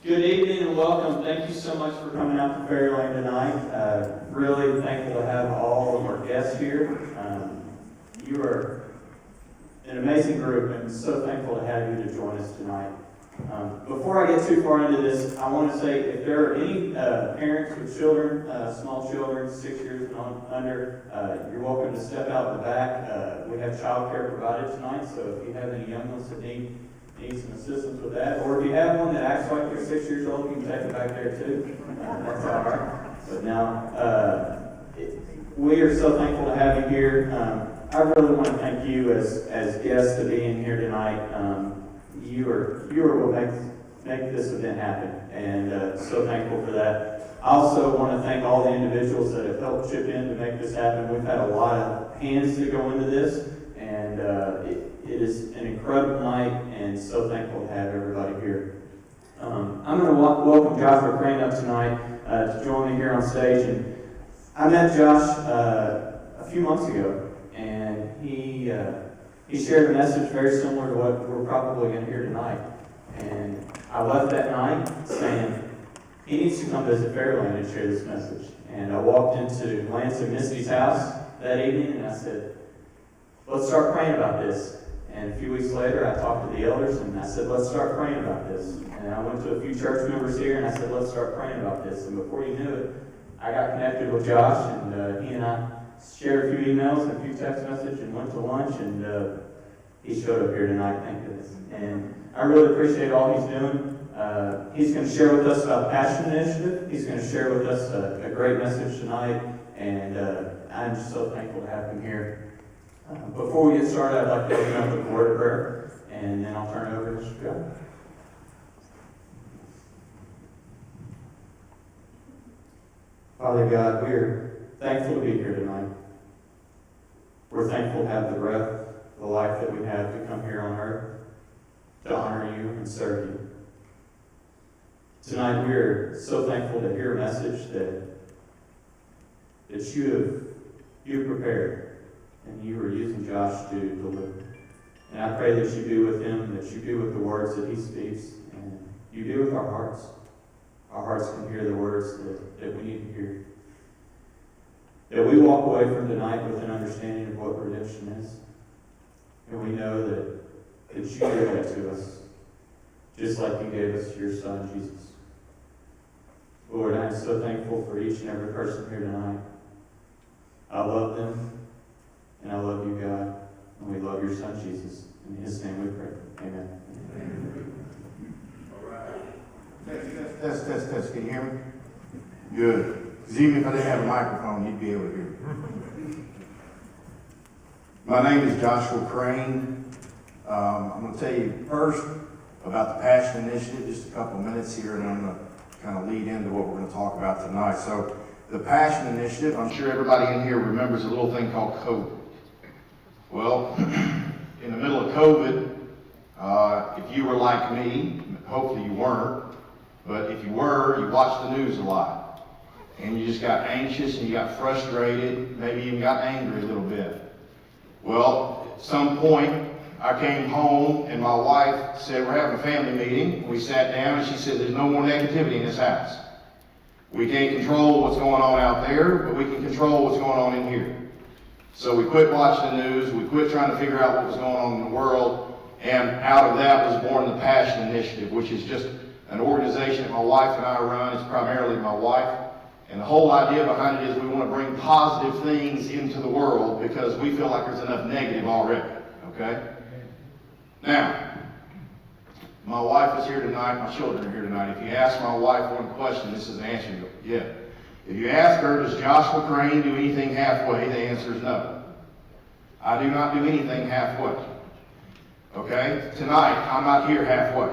Good evening and welcome. Thank you so much for coming out to Fairyland tonight. Really thankful to have all of our guests here. You are an amazing group and so thankful to have you to join us tonight. Before I get too far into this, I want to say if there are any parents with children, small children, 6 years and under, you're welcome to step out in the back. We have childcare provided tonight, so if you have any young ones that need some assistance with that, or if you have one that acts like you're 6 years old, you can take it back there too. That's all right. But now, we are so thankful to have you here. I really want to thank you as guests to being here tonight. You are what make this event happen, and so thankful for that. I also want to thank all the individuals that have helped chip in to make this happen. We've had a lot of hands that go into this, and it is an incredible night, and so thankful to have everybody here. I'm going to welcome Joshua Crain up tonight to join me here on stage. And I met Josh a few months ago, and he shared a message very similar to what we're probably going to hear tonight. And I left that night saying, he needs to come visit Fairyland and share this message. And I walked into Lance and Misty's house that evening, and I said, let's start praying about this. And a few weeks later, I talked to the elders, and I said, let's start praying about this. And I went to a few church members here, and I said, let's start praying about this. And before you knew it, I got connected with Josh, and he and I shared a few emails and a few text messages and went to lunch, and he showed up here tonight, thank goodness. And I really appreciate all he's doing. He's going to share with us about the Passion Initiative. He's going to share with us a great message tonight, and I'm just so thankful to have him here. Before we get started, I'd like to open up with a word of prayer, and then I'll turn it over to Mr. Joe. Father God, we are thankful to be here tonight. We're thankful to have the breath, the life that we have to come here on earth, to honor you and serve you. Tonight we are so thankful to hear a message that you have prepared. And you are using Josh to deliver. And I pray that you be with him, that you be with the words that he speaks, and you be with our hearts. Our hearts can hear the words that we need to hear. That we walk away from tonight with an understanding of what redemption is. And we know that you gave that to us, just like you gave us your son, Jesus. Lord, I am so thankful for each and every person here tonight. I love them. And I love you, God, and we love your son, Jesus. In his name we pray. Amen. All right. Test. Can you hear me? Good. Because even if I didn't have a microphone, you'd be able to hear me. My name is Joshua Crain. I'm going to tell you first about the Passion Initiative, just a couple minutes here, and I'm going to kind of lead into what we're going to talk about tonight. So, the Passion Initiative, I'm sure everybody in here remembers a little thing called COVID. Well, in the middle of COVID, if you were like me, hopefully you weren't, but if you were, you watched the news a lot. And you just got anxious and you got frustrated, maybe even got angry a little bit. Well, at some point, I came home and my wife said, we're having a family meeting. We sat down and she said, there's no more negativity in this house. We can't control what's going on out there, but we can control what's going on in here. So we quit watching the news, we quit trying to figure out what was going on in the world, and out of that was born the Passion Initiative, which is just an organization that my wife and I run. It's primarily my wife. And the whole idea behind it is we want to bring positive things into the world because we feel like there's enough negative already, okay? Now, my wife is here tonight, my children are here tonight. If you ask my wife one question, this is the answer you get. If you ask her, does Joshua Crain do anything halfway? The answer is no. I do not do anything halfway. Okay? Tonight, I'm not here halfway.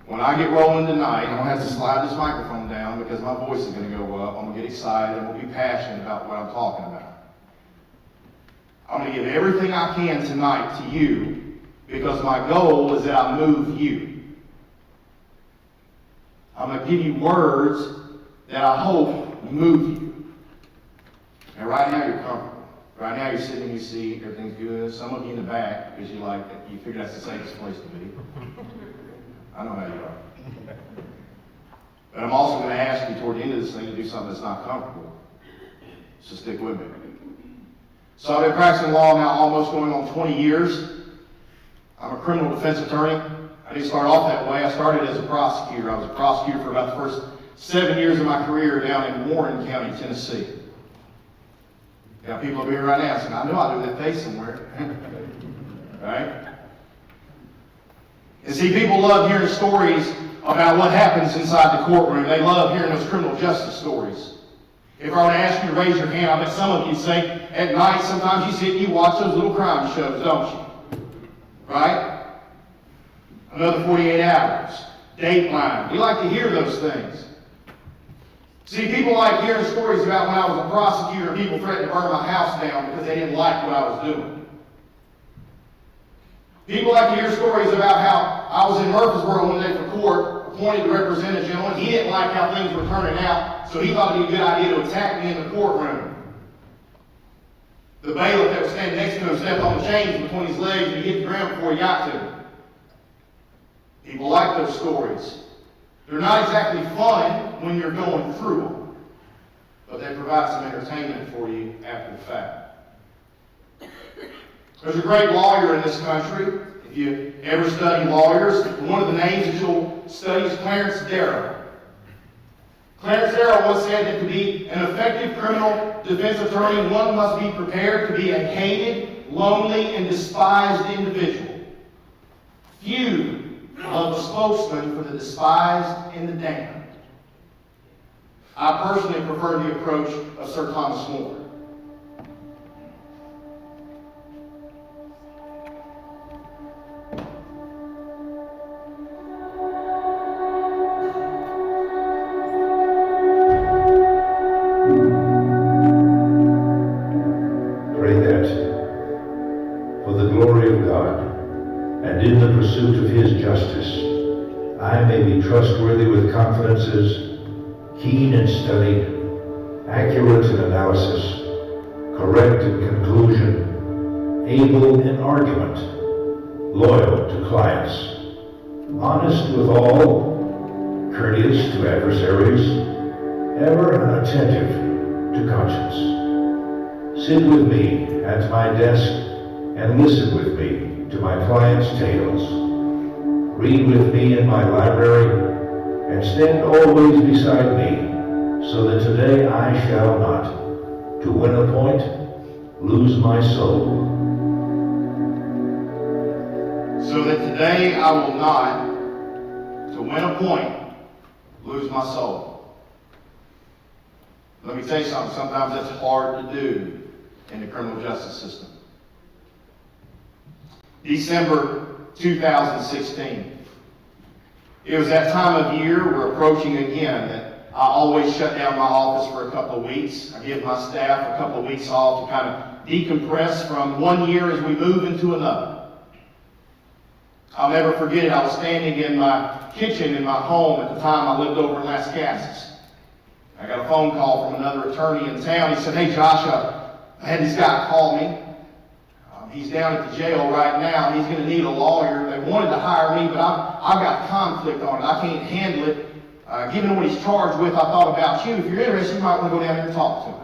When I get rolling tonight, I'm going to have to slide this microphone down because my voice is going to go up. I'm going to get excited. I'm going to be passionate about what I'm talking about. I'm going to give everything I can tonight to you because my goal is that I move you. I'm going to give you words that I hope move you. And right now you're comfortable. Right now you're sitting in your seat, everything's good. Some of you in the back because you figure that's the safest place to be. I know how you are. But I'm also going to ask you toward the end of this thing to do something that's not comfortable. So stick with me. So I've been practicing law now almost going on 20 years. I'm a criminal defense attorney. I didn't start off that way. I started as a prosecutor. I was a prosecutor for about the first 7 years of my career down in Warren County, Tennessee. Got people up here right now saying, I know I do that face somewhere. Right? And see, people love hearing stories about what happens inside the courtroom. They love hearing those criminal justice stories. If I were to ask you to raise your hand, I bet some of you say, at night, sometimes you sit and you watch those little crime shows, don't you? Right? Another 48 Hours, Dateline. We like to hear those things. See, people like hearing stories about when I was a prosecutor and people threatened to burn my house down because they didn't like what I was doing. People like to hear stories about how I was in Murfreesboro one day for court, appointed to represent a gentleman. He didn't like how things were turning out, so he thought it would be a good idea to attack me in the courtroom. The bailiff that was standing next to him stepped on the chains between his legs and he hit the ground before he got to him. People like those stories. They're not exactly fun when you're going through them, but they provide some entertainment for you after the fact. There's a great lawyer in this country. If you ever study lawyers, one of the names that you'll study is Clarence Darrow. Clarence Darrow once said that to be an effective criminal defense attorney, one must be prepared to be a hated, lonely, and despised individual. Few love a spokesman for the despised and the damned. I personally prefer the approach of Sir Thomas More. Pray that, for the glory of God, and in the pursuit of His justice, I may be trustworthy with confidences, keen in study, accurate in analysis, correct in conclusion, able in argument, loyal to clients, honest with all, courteous to adversaries, ever attentive to conscience. Sit with me at my desk and listen with me to my clients' tales. Read with me in my library and stand always beside me, so that today I shall not, to win a point, lose my soul. So that today I will not, to win a point, lose my soul. Let me tell you something, sometimes that's hard to do in the criminal justice system. December 2016. It was that time of year, we're approaching again, that I always shut down my office for a couple of weeks. I give my staff a couple of weeks off to kind of decompress from one year as we move into another. I'll never forget it. I was standing in my kitchen in my home at the time. I lived over in Las Casas. I got a phone call from another attorney in town. He said, "Hey Josh, I had this guy call me. He's down at the jail right now. He's going to need a lawyer. They wanted to hire me, but I've got conflict on it. I can't handle it. Given what he's charged with, I thought about you. If you're interested, you might want to go down there and talk to him."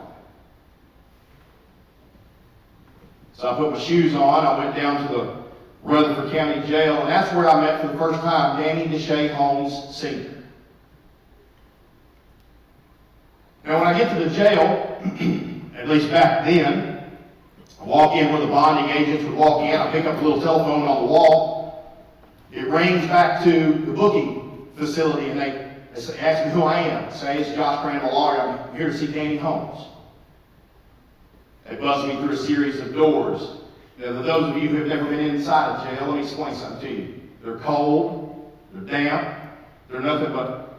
So I put my shoes on. I went down to the Rutherford County Jail, and that's where I met for the first time Danny Deshae Holmes Sr. Now, when I get to the jail, at least back then, I walk in where the bonding agents would walk in. I pick up a little telephone on the wall. It rings back to the booking facility, and they ask me who I am. I say, "It's Josh Crain, a lawyer. I'm here to see Danny Holmes." They buzz me through a series of doors. Now, for those of you who have never been inside a jail, let me explain something to you. They're cold, they're damp, they're nothing but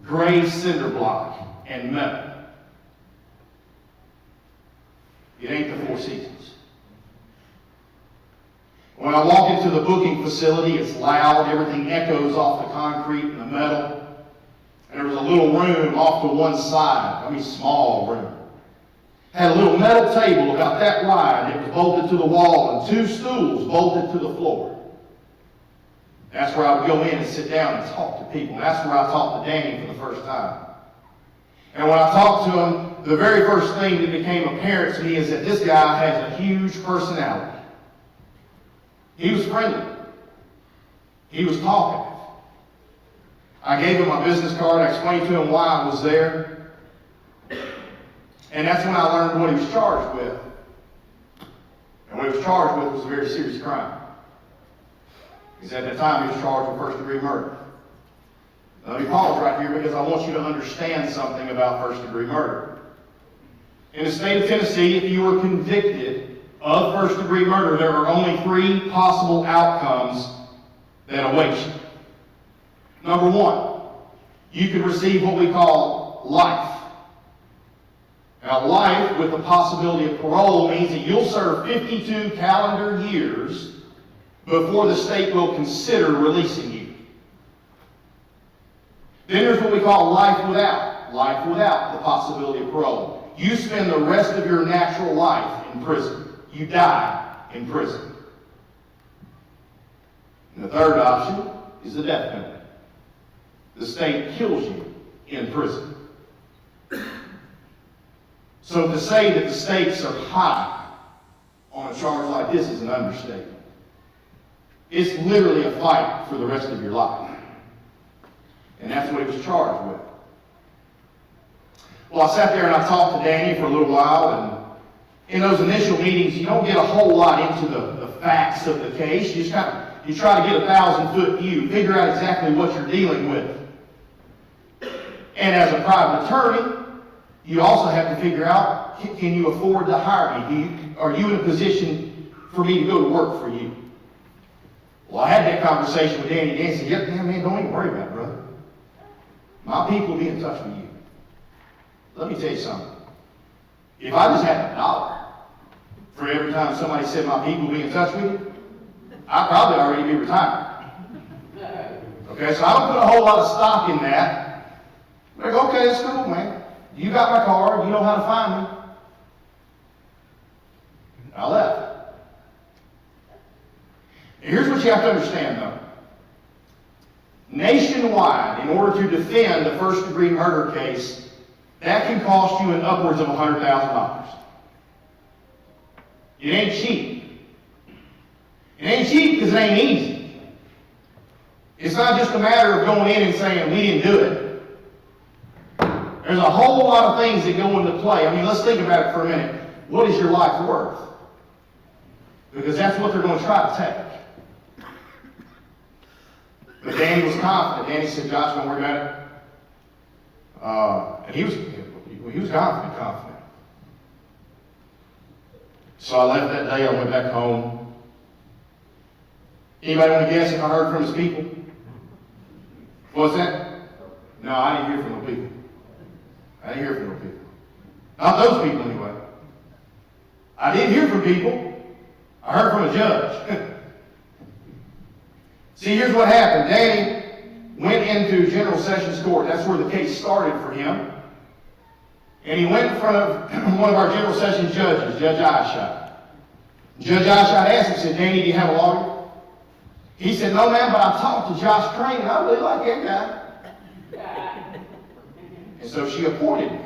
gray cinder block and metal. It ain't the Four Seasons. When I walk into the booking facility, it's loud. Everything echoes off the concrete and the metal. And there was a little room off to one side. I mean, small room. Had a little metal table about that wide. It was bolted to the wall, and two stools bolted to the floor. That's where I would go in and sit down and talk to people. And that's where I talked to Danny for the first time. And when I talked to him, the very first thing that became apparent to me is that this guy has a huge personality. He was friendly. He was talkative. I gave him my business card. I explained to him why I was there. And that's when I learned what he was charged with. And what he was charged with was a very serious crime. Because at that time, he was charged with first-degree murder. Now, let me pause right here because I want you to understand something about first-degree murder. In the state of Tennessee, if you were convicted of first-degree murder, there are only 3 possible outcomes that await you. Number 1, you could receive what we call life. Now, life with the possibility of parole means that you'll serve 52 calendar years before the state will consider releasing you. Then there's what we call life without the possibility of parole. You spend the rest of your natural life in prison. You die in prison. And the third option is the death penalty. The state kills you in prison. So to say that the stakes are high on a charge like this is an understatement. It's literally a fight for the rest of your life. And that's what he was charged with. Well, I sat there and I talked to Danny for a little while, and in those initial meetings, you don't get a whole lot into the facts of the case. You try to get a 1,000-foot view, figure out exactly what you're dealing with. And as a private attorney, you also have to figure out, can you afford to hire me? Are you in a position for me to go to work for you? Well, I had that conversation with Danny. Danny said, "Yep, man, don't even worry about it, brother. My people will be in touch with you." Let me tell you something. If I just had $1 for every time somebody said my people will be in touch with you, I'd probably already be retired. Okay, so I don't put a whole lot of stock in that. Like, okay, it's cool, man. You got my card. You know how to find me. I left. And here's what you have to understand, though. Nationwide, in order to defend a first-degree murder case, that can cost you upwards of $100,000. It ain't cheap. It ain't cheap because it ain't easy. It's not just a matter of going in and saying, we didn't do it. There's a whole lot of things that go into play. I mean, let's think about it for a minute. What is your life worth? Because that's what they're going to try to take. But Danny was confident. Danny said, "Josh, don't worry about it." And he was confident. So I left that day. I went back home. Anybody want to guess if I heard from his people? What was that? No, I didn't hear from the people. I didn't hear from the people. Not those people, anyway. I didn't hear from people. I heard from a judge. See, here's what happened. Danny went into General Sessions Court. That's where the case started for him. And he went in front of one of our General Sessions judges, Judge Eyeshot. Judge Eyeshot asked him, said, "Danny, do you have a lawyer?" He said, "No, ma'am, but I talked to Josh Crain, and I really like that guy." And so she appointed me.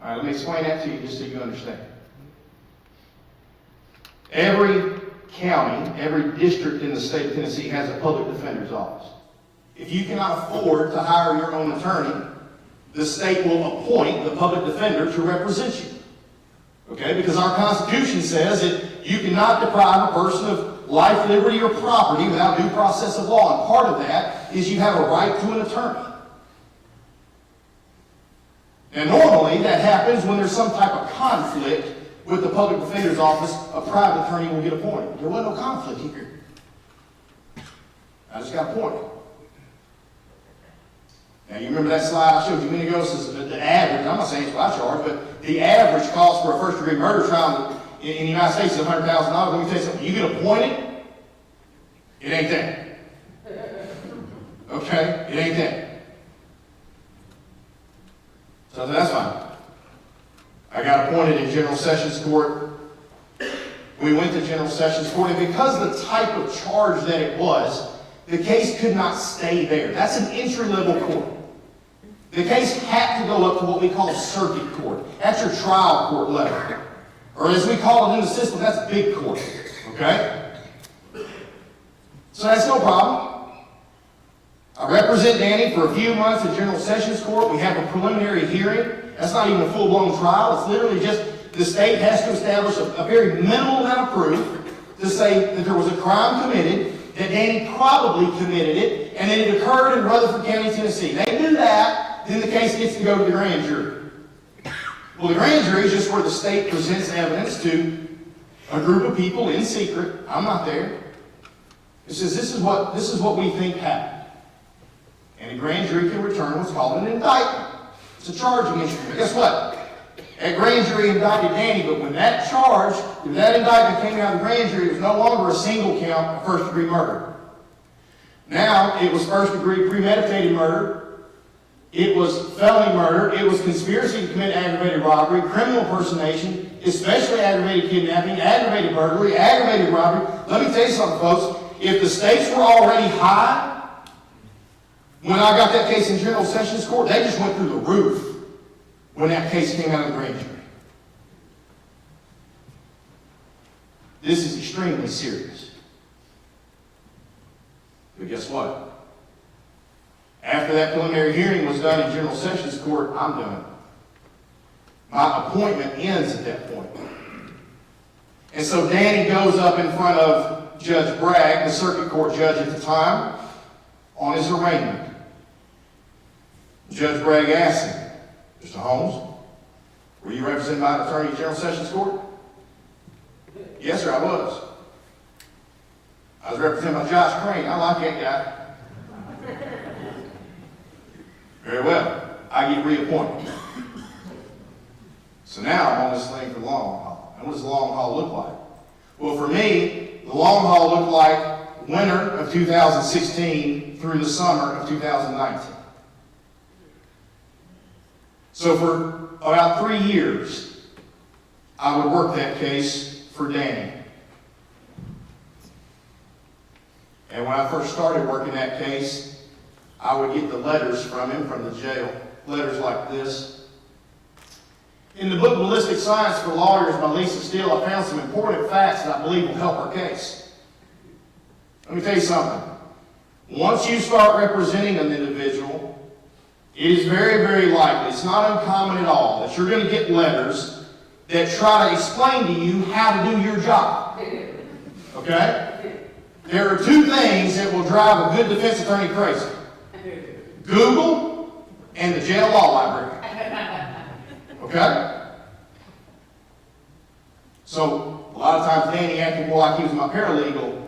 All right, let me explain that to you just so you understand. Every county, every district in the state of Tennessee has a public defender's office. If you cannot afford to hire your own attorney, the state will appoint the public defender to represent you. Okay? Because our Constitution says that you cannot deprive a person of life, liberty, or property without due process of law. And part of that is you have a right to an attorney. And normally that happens when there's some type of conflict with the public defender's office. A private attorney will get appointed. There wasn't no conflict here. I just got appointed. Now, you remember that slide I showed you a minute ago? Says the average, I'm not saying it's what I charge, but the average cost for a first-degree murder trial in the United States is $100,000. Let me tell you something. You get appointed, it ain't that. Okay? It ain't that. So that's fine. I got appointed in General Sessions Court. We went to General Sessions Court, and because of the type of charge that it was, the case could not stay there. That's an entry-level court. The case had to go up to what we call circuit court. That's your trial court level. Or as we call it in the system, that's big court. Okay? So that's no problem. I represent Danny for a few months at General Sessions Court. We have a preliminary hearing. That's not even a full-blown trial. It's literally just the state has to establish a very minimal amount of proof to say that there was a crime committed, that Danny probably committed it, and that it occurred in Rutherford County, Tennessee. They do that, then the case gets to go to the grand jury. Well, the grand jury is just where the state presents evidence to a group of people in secret. I'm not there. It says, this is what we think happened. And the grand jury can return what's called an indictment. It's a charging instrument. Guess what? That grand jury indicted Danny, but when that charge, when that indictment came out of the grand jury, it was no longer a single count of first-degree murder. Now, it was first-degree premeditated murder. It was felony murder. It was conspiracy to commit aggravated robbery, criminal impersonation, especially aggravated kidnapping, aggravated burglary, aggravated robbery. Let me tell you something, folks. If the stakes were already high, when I got that case in General Sessions Court, they just went through the roof when that case came out of the grand jury. This is extremely serious. But guess what? After that preliminary hearing was done in General Sessions Court, I'm done. My appointment ends at that point. And so Danny goes up in front of Judge Bragg, the circuit court judge at the time, on his arraignment. Judge Bragg asked him, Mr. Holmes, were you represented by an attorney at General Sessions Court? Yes, sir, I was. I was represented by Josh Crain. I like that guy. Very well. I get reappointed. So now I'm on this thing for the long haul. And what does the long haul look like? Well, for me, the long haul looked like winter of 2016 through the summer of 2019. So for about 3 years, I would work that case for Danny. And when I first started working that case, I would get the letters from him from the jail. Letters like this. In the book Ballistic Science for Lawyers by Lisa Steele, I found some important facts that I believe will help our case. Let me tell you something. Once you start representing an individual, it is very, very likely, it's not uncommon at all, that you're going to get letters that try to explain to you how to do your job. Okay? There are two things that will drive a good defense attorney crazy. Google and the jail law library. Okay? So, a lot of times Danny acted more like he was my paralegal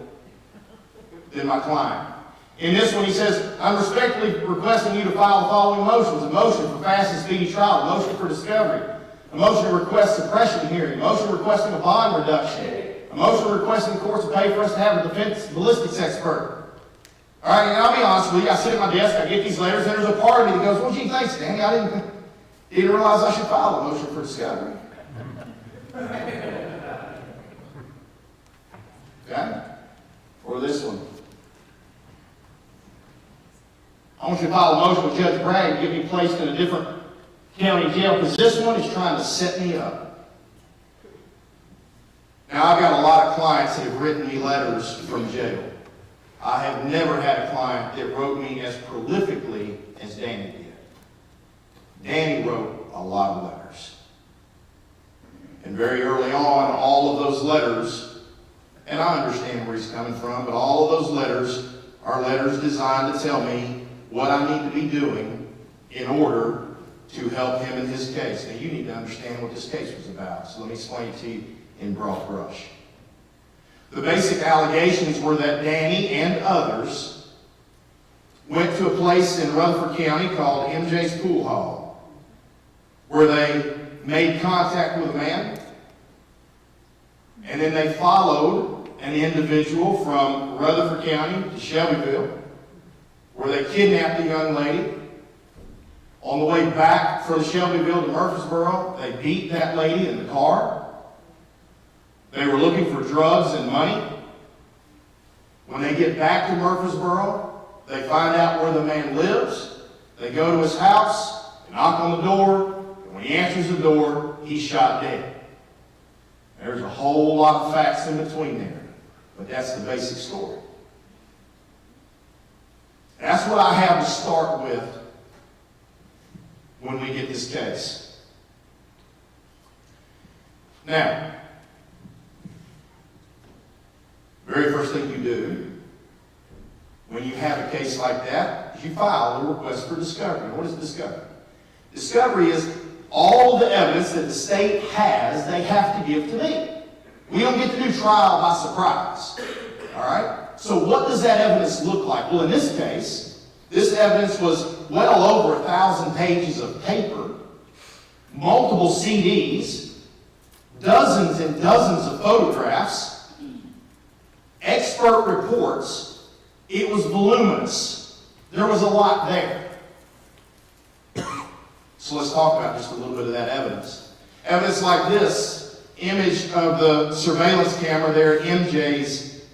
than my client. In this one, he says, I'm respectfully requesting you to file the following motions. A motion for fast and speedy trial. A motion for discovery. A motion to request suppression hearing. A motion requesting a bond reduction. A motion requesting the courts to pay for us to have a defense ballistics expert. All right, and I'll be honest with you. I sit at my desk, I get these letters, and there's a part of me that goes, well, gee, thanks, Danny. I didn't realize I should file a motion for discovery. Okay? Or this one. I want you to file a motion with Judge Bragg to get me placed in a different county jail because this one is trying to set me up. Now, I've got a lot of clients that have written me letters from jail. I have never had a client that wrote me as prolifically as Danny did. Danny wrote a lot of letters. And very early on, all of those letters, and I understand where he's coming from, but all of those letters are letters designed to tell me what I need to be doing in order to help him in his case. Now, you need to understand what this case was about, so let me explain it to you in broad brush. The basic allegations were that Danny and others went to a place in Rutherford County called MJ's Pool Hall, where they made contact with a man, and then they followed an individual from Rutherford County to Shelbyville, where they kidnapped a young lady. On the way back from Shelbyville to Murfreesboro, they beat that lady in the car. They were looking for drugs and money. When they get back to Murfreesboro, they find out where the man lives. They go to his house, they knock on the door, and when he answers the door, he's shot dead. There's a whole lot of facts in between there, but that's the basic story. That's what I have to start with when we get this case. Now, very first thing you do when you have a case like that is you file a request for discovery. What is discovery? Discovery is all the evidence that the state has, they have to give to me. We don't get to do trial by surprise. All right? So what does that evidence look like? Well, in this case, this evidence was well over 1,000 pages of paper, multiple CDs, dozens and dozens of photographs, expert reports. It was voluminous. There was a lot there. So let's talk about just a little bit of that evidence. Evidence like this image of the surveillance camera there at MJ's,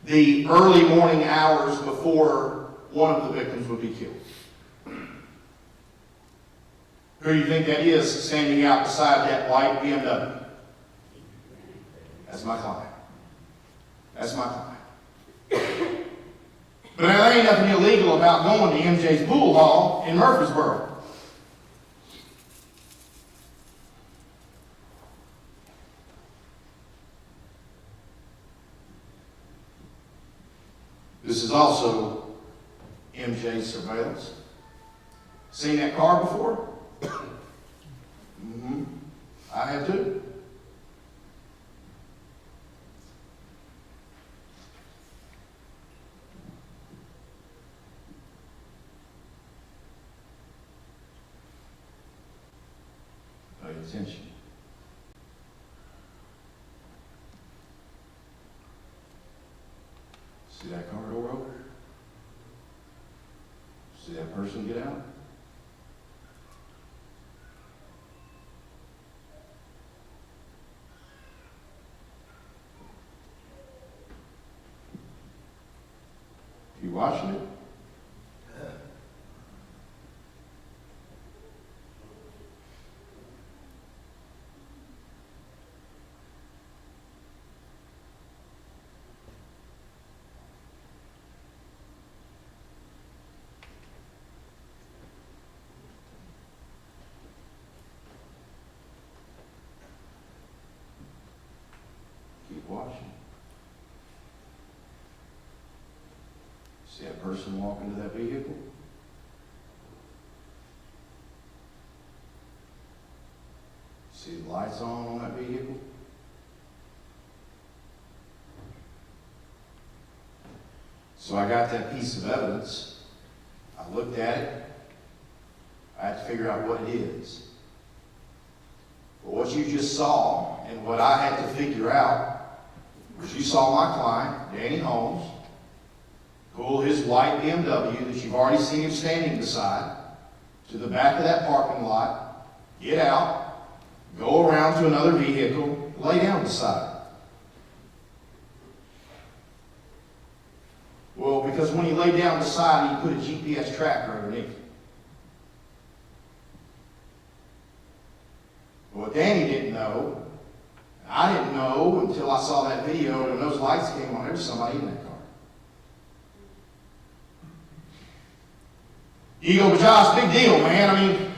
the early morning hours before one of the victims would be killed. Who do you think that is standing out beside that white BMW? That's my client. That's my client. But there ain't nothing illegal about going to MJ's pool hall in Murfreesboro. This is also MJ's surveillance. Seen that car before? I have too. Pay attention. See that car door open? See that person get out? You watching it? Keep watching. See that person walk into that vehicle? See the lights on that vehicle? So I got that piece of evidence. I looked at it. I had to figure out what it is. But what you just saw and what I had to figure out was you saw my client, Danny Holmes, pull his white BMW that you've already seen him standing beside to the back of that parking lot, get out, go around to another vehicle, lay down beside it. Well, because when he laid down beside it, he put a GPS tracker underneath. What Danny didn't know, I didn't know until I saw that video and when those lights came on, there was somebody in that car. You go, but Josh, big deal, man. I mean,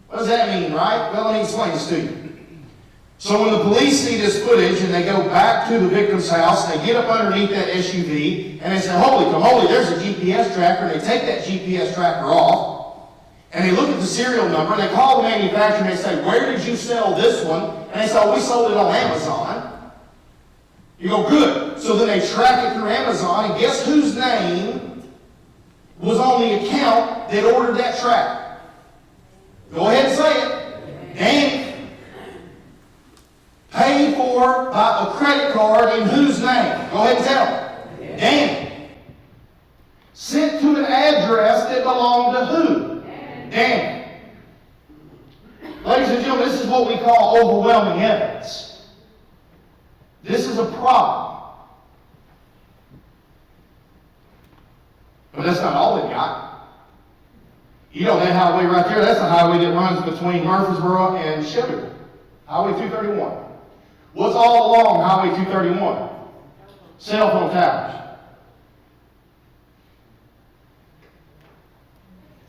what does that mean, right? Well, let me explain this to you. So when the police see this footage and they go back to the victim's house, they get up underneath that SUV and they say, holy, there's a GPS tracker. And they take that GPS tracker off and they look at the serial number and they call the manufacturer and they say, where did you sell this one? And they say, oh, we sold it on Amazon. You go, good. So then they track it through Amazon and guess whose name was on the account that ordered that tracker? Go ahead and say it. Danny. Paid for by a credit card in whose name? Go ahead and tell me. Danny. Sent to an address that belonged to who? Danny. Ladies and gentlemen, this is what we call overwhelming evidence. This is a problem. But that's not all they've got. You know that highway right there, that's the highway that runs between Murfreesboro and Shelbyville. Highway 231. What's all along Highway 231? Cell phone towers.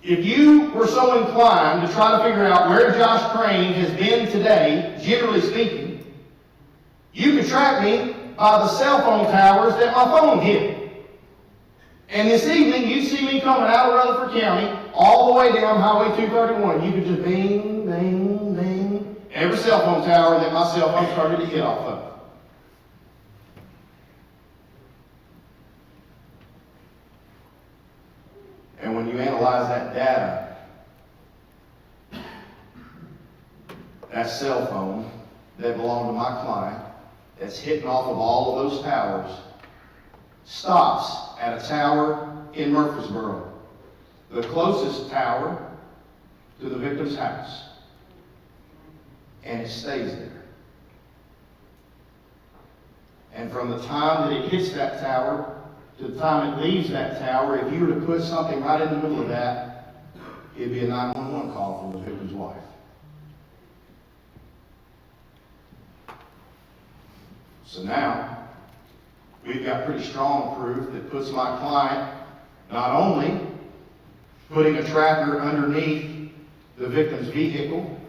If you were so inclined to try to figure out where Josh Crain has been today, generally speaking, you could track me by the cell phone towers that my phone hit. And this evening, you see me coming out of Rutherford County, all the way down Highway 231. You could just bing, bing, bing, every cell phone tower that my cell phone started to hit off of. And when you analyze that data, that cell phone that belonged to my client, that's hitting off of all of those towers, stops at a tower in Murfreesboro, the closest tower to the victim's house, and it stays there. And from the time that it hits that tower to the time it leaves that tower, if you were to put something right in the middle of that, it'd be a 911 call from the victim's wife. So now, we've got pretty strong proof that puts my client not only putting a tracker underneath the victim's vehicle,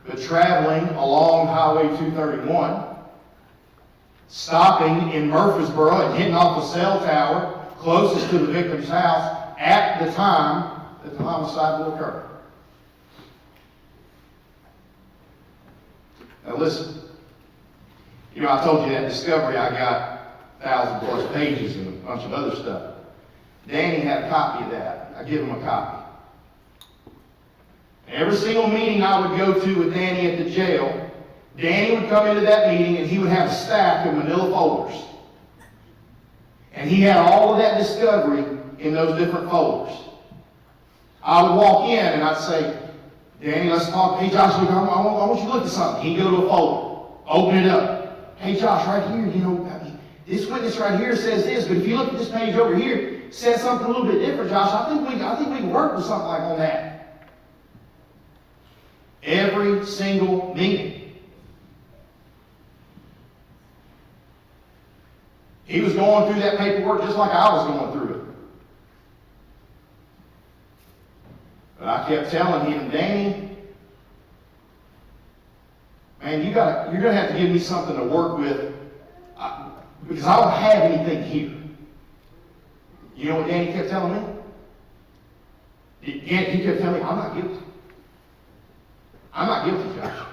but traveling along Highway 231, stopping in Murfreesboro and hitting off the cell tower closest to the victim's house at the time that the homicide will occur. Now listen, you know, I told you that discovery, I got 1,000+ pages and a bunch of other stuff. Danny had a copy of that. I give him a copy. Every single meeting I would go to with Danny at the jail, Danny would come into that meeting and he would have a stack of manila folders. And he had all of that discovery in those different folders. I would walk in and I'd say, Danny, let's talk. Hey, Josh, look, I want you to look at something. He'd go to a folder, open it up. Hey, Josh, right here, you know, this witness right here says this, but if you look at this page over here, it says something a little bit different, Josh. I think we can work with something like on that. Every single meeting. He was going through that paperwork just like I was going through it. But I kept telling him, Danny, man, you're going to have to give me something to work with because I don't have anything here. You know what Danny kept telling me? He kept telling me, I'm not guilty. I'm not guilty, Josh.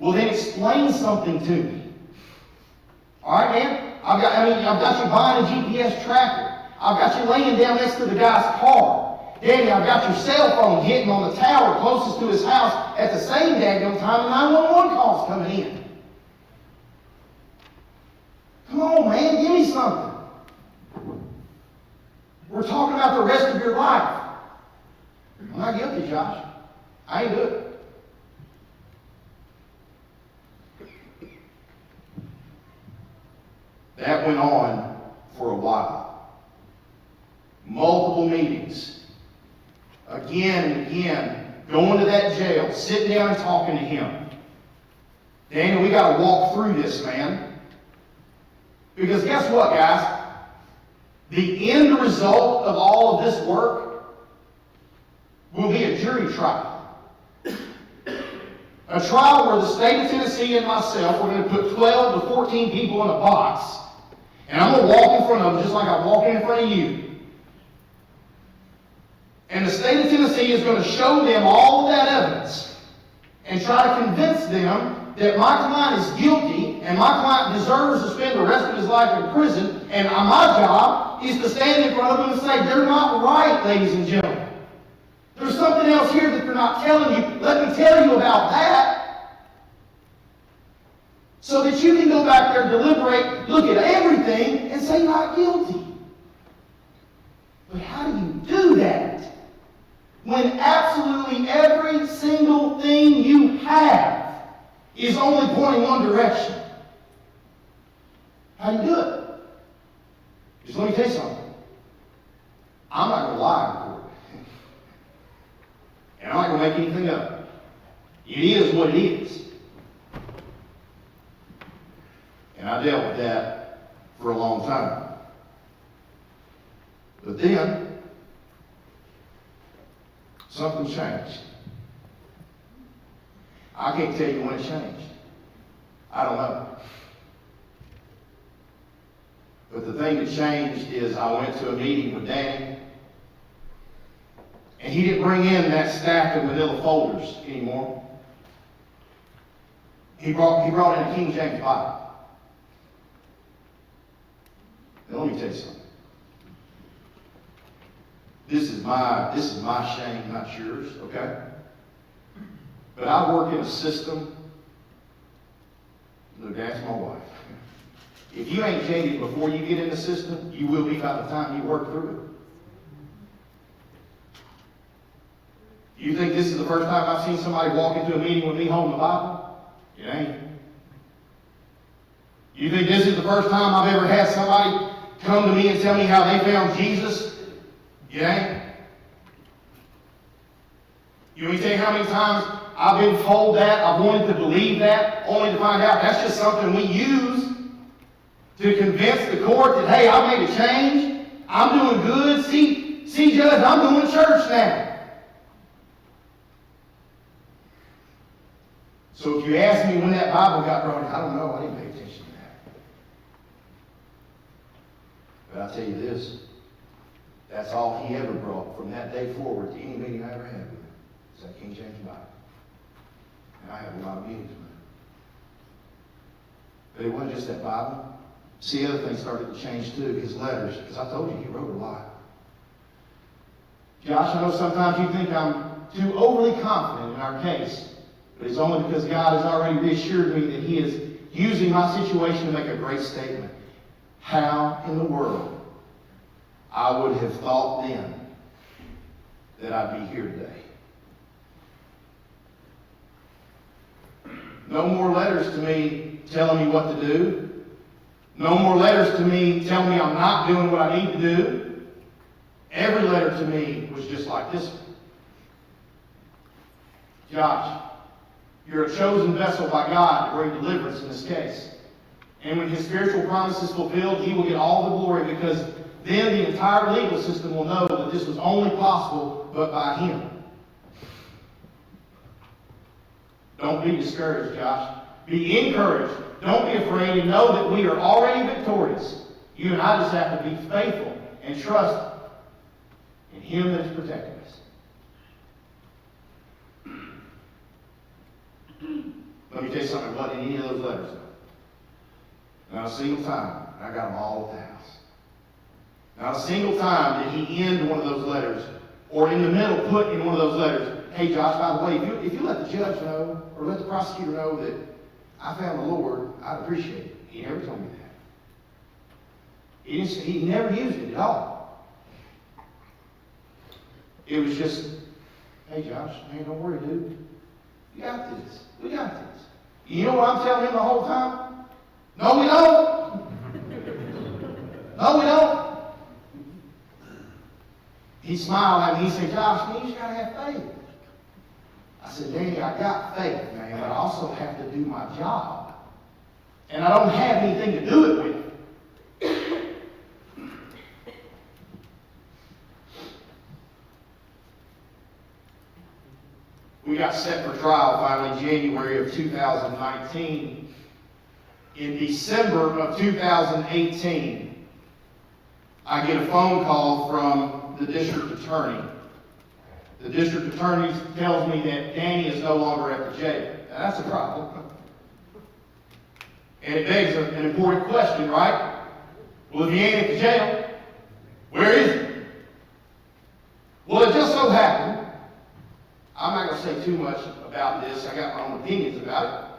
Well, then explain something to me. All right, man? I've got you buying a GPS tracker. I've got you laying down next to the guy's car. Danny, I've got your cell phone hitting on the tower closest to his house at the same daggone time the 911 call's coming in. Come on, man, give me something. We're talking about the rest of your life. I'm not guilty, Josh. I ain't do it. That went on for a while. Multiple meetings. Again and again, going to that jail, sitting down and talking to him. Daniel, we got to walk through this, man. Because guess what, guys? The end result of all of this work will be a jury trial. A trial where the state of Tennessee and myself are going to put 12 to 14 people in a box. And I'm going to walk in front of them just like I'm walking in front of you. And the state of Tennessee is going to show them all of that evidence and try to convince them that my client is guilty and my client deserves to spend the rest of his life in prison. And my job is to stand in front of them and say, they're not right, ladies and gentlemen. There's something else here that they're not telling you. Let me tell you about that. So that you can go back there, deliberate, look at everything, and say not guilty. But how do you do that when absolutely every single thing you have is only pointing one direction. How do you do it? Just let me tell you something. I'm not going to lie in court. And I'm not going to make anything up. It is what it is. And I dealt with that for a long time. But then, something changed. I can't tell you when it changed. I don't know. But the thing that changed is I went to a meeting with Danny, and he didn't bring in that stack of manila folders anymore. He brought in a King James Bible. Now let me tell you something. This is my shame, not yours, okay? But I work in a system. Look, ask my wife. If you ain't jaded before you get in the system, you will be by the time you work through it. You think this is the first time I've seen somebody walk into a meeting with me holding the Bible? It ain't. You think this is the first time I've ever had somebody come to me and tell me how they found Jesus? It ain't. You want me to tell you how many times I've been told that, I've wanted to believe that, only to find out that's just something we use to convince the court that, hey, I made a change, I'm doing good, see, Judge, I'm doing church now. So if you ask me when that Bible got brought in, I don't know, I didn't pay attention to that. But I'll tell you this, that's all he ever brought from that day forward to any meeting I ever had with him. It's that King James Bible. And I have a lot of meetings with him. But it wasn't just that Bible. See, other things started to change too, his letters, because I told you he wrote a lot. Josh, I know sometimes you think I'm too overly confident in our case, but it's only because God has already reassured me that he is using my situation to make a great statement. How in the world I would have thought then that I'd be here today. No more letters to me telling me what to do. No more letters to me telling me I'm not doing what I need to do. Every letter to me was just like this one. Josh, you're a chosen vessel by God to bring deliverance in this case. And when his spiritual promise is fulfilled, he will get all the glory, because then the entire legal system will know that this was only possible but by him. Don't be discouraged, Josh. Be encouraged. Don't be afraid, and know that we are already victorious. You and I just have to be faithful and trust in him that is protecting us. Let me tell you something. It wasn't in any of those letters, though. Not a single time. I got them all at the house. Not a single time did he end one of those letters, or in the middle put in one of those letters, hey, Josh, by the way, if you let the judge know, or let the prosecutor know that I found the Lord, I'd appreciate it. He never told me that. He never used it at all. It was just, hey, Josh, man, don't worry, dude. You got this. We got this. You know what I'm telling him the whole time? No, we don't. No, we don't. He smiled at me. He said, Josh, man, you just got to have faith. I said, Danny, I got faith, man, but I also have to do my job. And I don't have anything to do it with. We got set for trial finally January of 2019. In December of 2018, I get a phone call from the district attorney. The district attorney tells me that Danny is no longer at the jail. Now, that's a problem. And it begs an important question, right? Well, if he ain't at the jail, where is he? Well, it just so happened, I'm not going to say too much about this, I got my own opinions about it,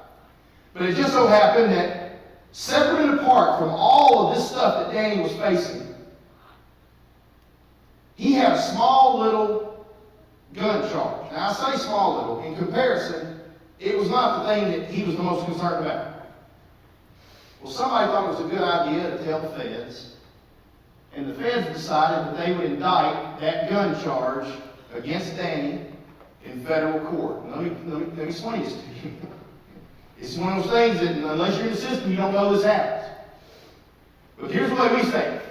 but it just so happened that separate and apart from all of this stuff that Danny was facing, he had a small little gun charge. Now, I say small little. In comparison, it was not the thing that he was the most concerned about. Well, somebody thought it was a good idea to tell the feds, and the feds decided that they would indict that gun charge against Danny in federal court. Let me explain this to you. It's one of those things that unless you're in the system, you don't know this happens. But here's the way we say it.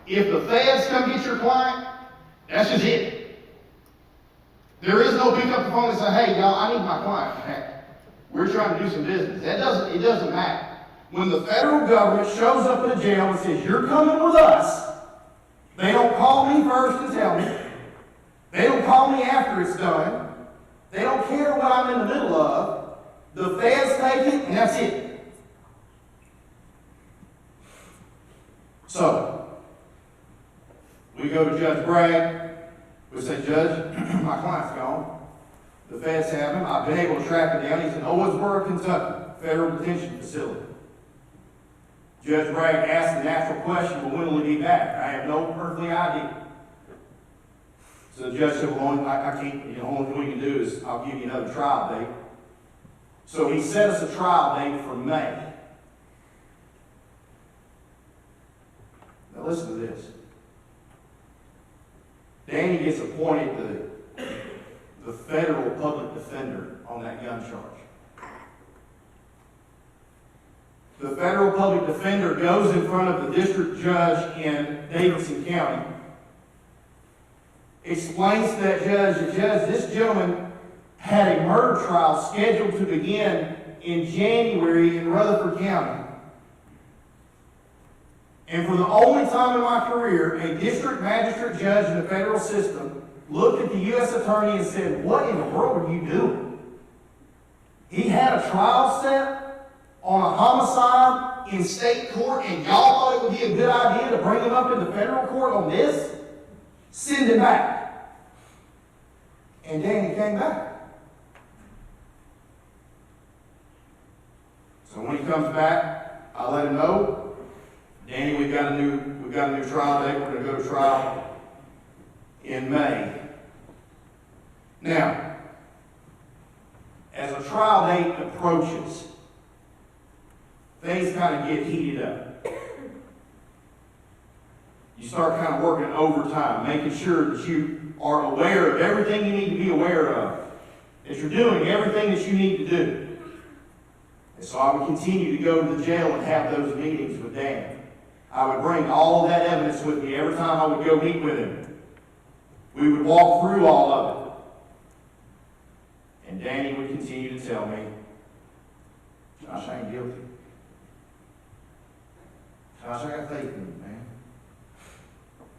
If the feds come get your client, that's just it. There is no pick up the phone and say, hey, y'all, I need my client back. We're trying to do some business. It doesn't matter. When the federal government shows up at a jail and says, you're coming with us, they don't call me first and tell me. They don't call me after it's done. They don't care what I'm in the middle of. The feds take it, and that's it. So, we go to Judge Bragg. We say, Judge, my client's gone. The feds have him. I've been able to track him down. He's in Owensboro, Kentucky, federal detention facility. Judge Bragg asked the natural question, well, when will he be back? I have no earthly idea. So the judge said, well, I can't, the only thing we can do is I'll give you another trial date. So he set us a trial date for May. Now listen to this. Danny gets appointed the federal public defender on that gun charge. The federal public defender goes in front of the district judge in Davidson County, explains to that judge, this gentleman had a murder trial scheduled to begin in January in Rutherford County. And for the only time in my career, a district magistrate judge in the federal system looked at the U.S. attorney and said, what in the world are you doing? He had a trial set on a homicide in state court, and y'all thought it would be a good idea to bring him up in the federal court on this? Send him back. And Danny came back. So when he comes back, I let him know, Danny, we've got a new trial date. We're going to go to trial in May. Now, as a trial date approaches, things kind of get heated up. You start kind of working overtime, making sure that you are aware of everything you need to be aware of, that you're doing everything that you need to do. And so I would continue to go to the jail and have those meetings with Dan. I would bring all of that evidence with me every time I would go meet with him. We would walk through all of it. And Danny would continue to tell me, Josh, I ain't guilty. Josh, I got faith in you, man.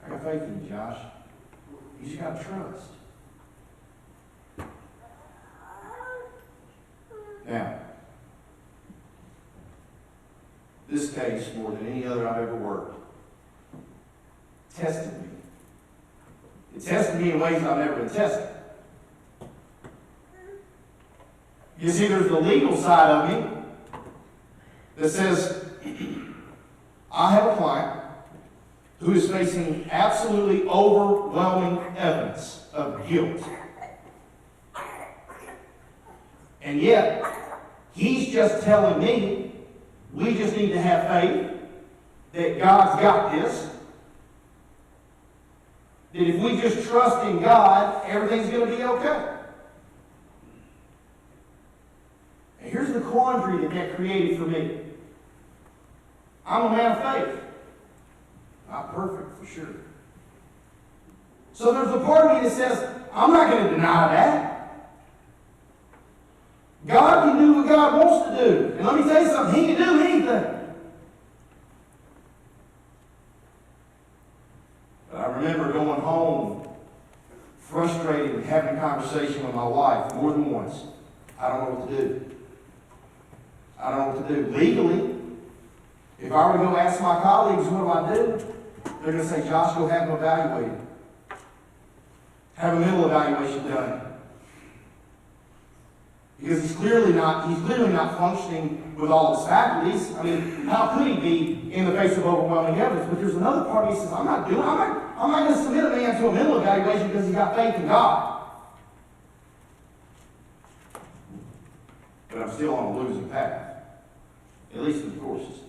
I got faith in you, Josh. You just got to trust. Now, this case, more than any other I've ever worked, tested me. It tested me in ways that I've never been tested. You see, there's the legal side of me that says, I have a client who is facing absolutely overwhelming evidence of guilt. And yet, he's just telling me, we just need to have faith that God's got this. That if we just trust in God, everything's going to be okay. And here's the quandary that created for me. I'm a man of faith. Not perfect, for sure. So there's a part of me that says, I'm not going to deny that. God can do what God wants to do. And let me tell you something, He can do anything. But I remember going home frustrated and having a conversation with my wife more than once. I don't know what to do. I don't know what to do. Legally, if I were to go ask my colleagues, what do I do? They're going to say, Josh, go have him evaluated. Have a mental evaluation done. Because he's clearly not functioning with all his faculties. I mean, how could he be in the face of overwhelming evidence? But there's another part of me that says, I'm not going to submit a man to a mental evaluation because he's got faith in God. but I'm still on a losing path, at least in the courses.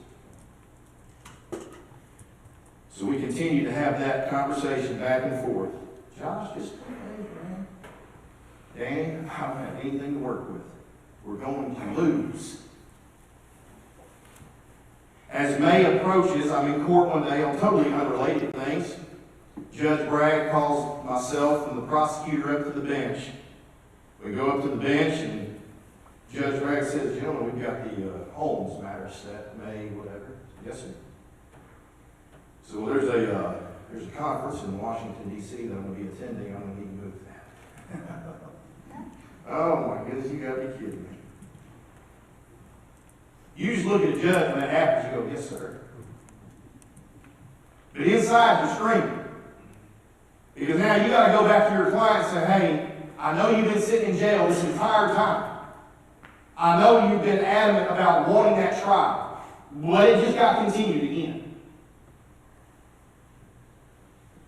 So we continue to have that conversation back and forth. Josh, just, hey, man. Danny, I don't have anything to work with. We're going to lose. As May approaches, I'm in court one day on totally unrelated things. Judge Bragg calls myself and the prosecutor up to the bench. We go up to the bench and Judge Bragg says, gentlemen, we've got the Holmes matter set, May, whatever. Yes, sir. So there's a conference in Washington, D.C. that I'm going to be attending. I'm going to need to move that. Oh my goodness, you got to be kidding me. You just look at a judge when that happens, you go, yes, sir. But inside you're screaming. Because now you got to go back to your client and say, hey, I know you've been sitting in jail this entire time. I know you've been adamant about wanting that trial. But it just got continued again.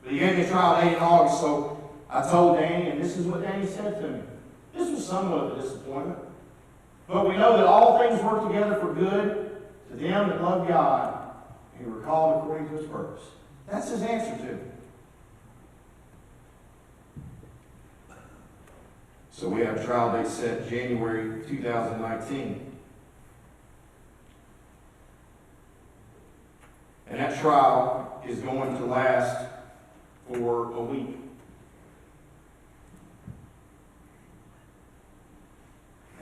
But he gave me a trial date in August, so I told Danny, and this is what Danny said to me. This was somewhat of a disappointment. But we know that all things work together for good to them that love God and who are called according to his purpose. That's his answer to me. So we have a trial date set January 2019. And that trial is going to last for a week.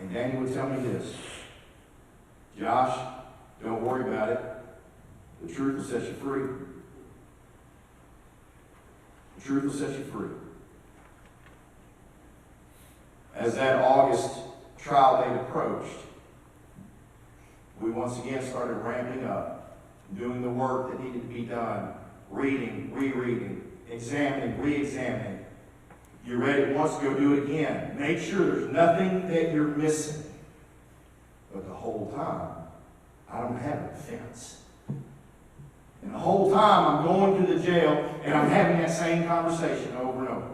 And Danny would tell me this, Josh, don't worry about it. The truth will set you free. The truth will set you free. As that August trial date approached, we once again started ramping up, doing the work that needed to be done, reading, rereading, examining, re-examining. You read it once, go do it again. Make sure there's nothing that you're missing. But the whole time, I don't have a defense. And the whole time I'm going to the jail and I'm having that same conversation over and over.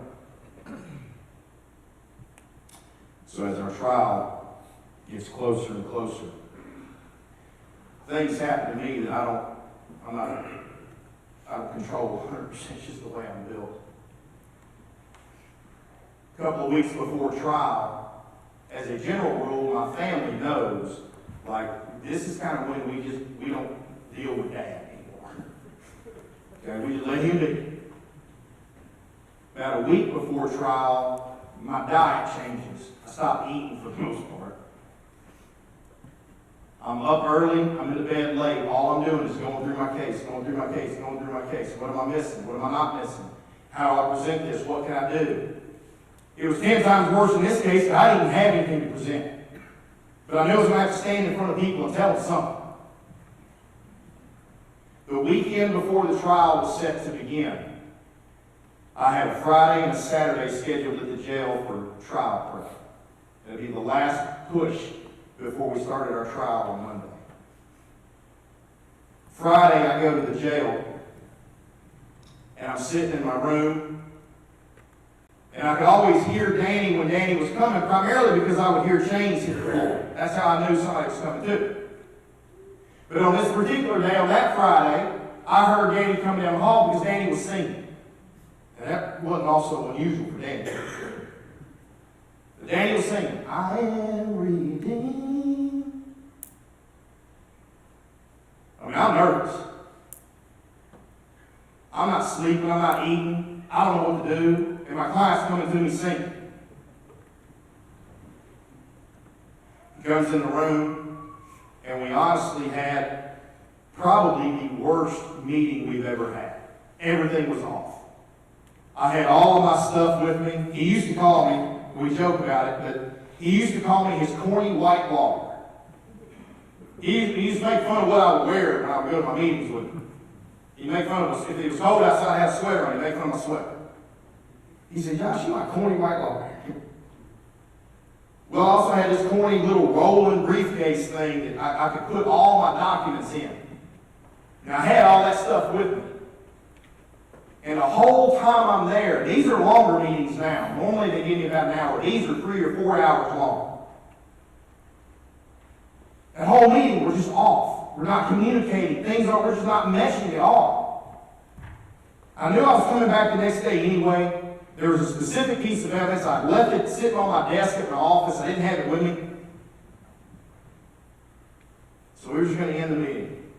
So as our trial gets closer and closer, things happen to me that I don't control 100%. It's just the way I'm built. A couple of weeks before trial, as a general rule, my family knows, like, this is kind of when we don't deal with Dad anymore. Okay, we just let him be. About a week before trial, my diet changes. I stop eating for the most part. I'm up early, I'm in the bed late. All I'm doing is going through my case, going through my case, going through my case. What am I missing? What am I not missing? How do I present this? What can I do? It was 10 times worse in this case, but I didn't have anything to present. But I knew I was going to have to stand in front of people and tell them something. The weekend before the trial was set to begin, I had a Friday and a Saturday scheduled at the jail for trial prep. It would be the last push before we started our trial on Monday. Friday, I go to the jail, and I'm sitting in my room, and I could always hear Danny when Danny was coming, primarily because I would hear chains hit the floor. That's how I knew somebody was coming too. But on this particular day, on that Friday, I heard Danny coming down the hall because Danny was singing. And that wasn't also unusual for Danny. But Danny was singing, I am redeemed. I mean, I'm nervous. I'm not sleeping, I'm not eating, I don't know what to do. And my client's coming to me singing. He comes in the room, and we honestly had probably the worst meeting we've ever had. Everything was off. I had all of my stuff with me. He used to call me, we joke about it, but he used to call me his corny white lawyer. He used to make fun of what I would wear when I would go to my meetings with him. He'd make fun of us. If it was cold outside, I had a sweater on. He'd make fun of my sweater. He said, Josh, you're my corny white lawyer. Well, I also had this corny little rolling briefcase thing that I could put all my documents in. And I had all that stuff with me. And the whole time I'm there, these are longer meetings now. Normally they give me about an hour. These are 3 or 4 hours long. whole meeting, we're just off. We're not communicating. We're just not meshing at all. I knew I was coming back the next day anyway. There was a specific piece of evidence. I left it sitting on my desk at my office. I didn't have it with me. So we were just going to end the meeting.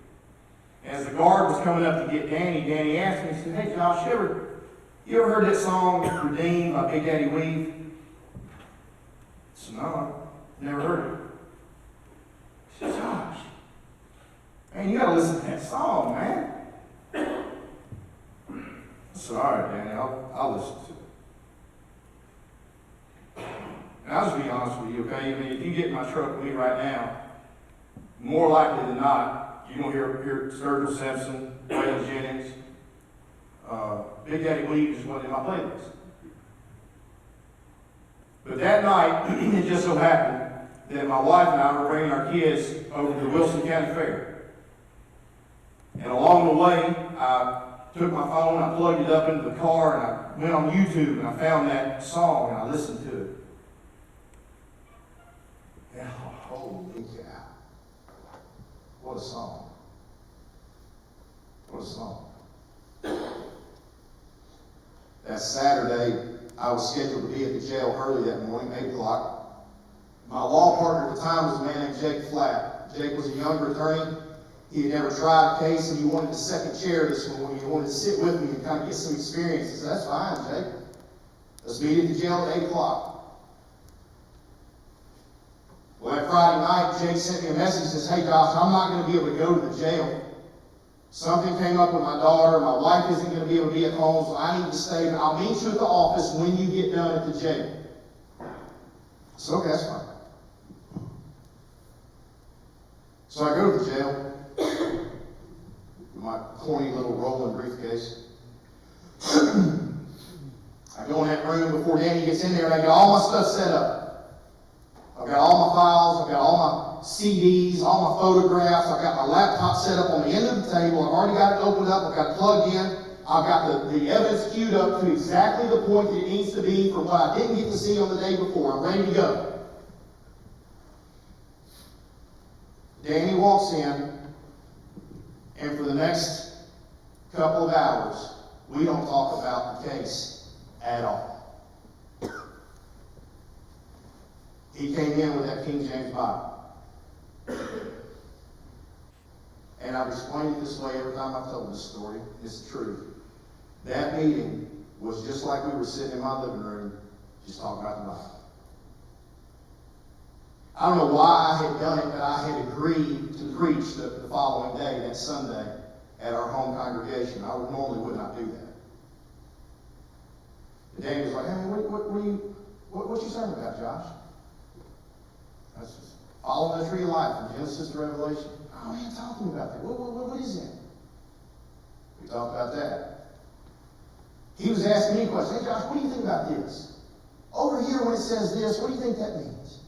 As the guard was coming up to get Danny asked me, he said, "Hey Josh, you ever heard that song, Redeemed by Big Daddy Weave?" I said, "No, I never heard it." He said, "Josh, man, you got to listen to that song, man." I said, "All right, Danny, I'll listen to it." And I'll just be honest with you, okay? I mean, if you get in my truck with me right now, more likely than not, you're going to hear Sturgill Simpson, Waylon Jennings. Big Daddy Weave is one in my playlist. But that night, it just so happened that my wife and I were bringing our kids over to the Wilson County Fair. And along the way, I took my phone, I plugged it up into the car, and I went on YouTube and I found that song and I listened to it. And holy cow. What a song. What a song. That Saturday, I was scheduled to be at the jail early that morning, 8 o'clock. My law partner at the time was a man named Jake Flatt. Jake was a younger attorney. He had never tried a case, and he wanted to second chair this morning. He wanted to sit with me and kind of get some experience. I said, "That's fine, Jake. Let's meet at the jail at 8 o'clock. Well, that Friday night, Jake sent me a message and says, "Hey, Josh, I'm not going to be able to go to the jail. Something came up with my daughter. My wife isn't going to be able to be at home, so I need to stay. But I'll meet you at the office when you get done at the jail." I said, "Okay, that's fine." So I go to the jail with my corny little rolling briefcase. I go in that room before Danny gets in there, and I got all my stuff set up. I've got all my files, I've got all my CDs, all my photographs, I've got my laptop set up on the end of the table, I've already got it opened up, I've got it plugged in, I've got the evidence queued up to exactly the point that it needs to be from what I didn't get to see on the day before. I'm ready to go. Danny walks in, and for the next couple of hours, we don't talk about the case at all. He came in with that King James Bible. And I've explained it this way every time I've told this story. It's the truth. That meeting was just like we were sitting in my living room just talking about the Bible. I don't know why I had done it, but I had agreed to preach the following day, that Sunday, at our home congregation. I normally would not do that. And Danny was like, "Hey, what you saying about, Josh?" I was just following the tree of life from Genesis to Revelation. "Oh man, talk to me about that. What is that?" We talked about that. He was asking me questions. "Hey Josh, what do you think about this? Over here when it says this, what do you think that means?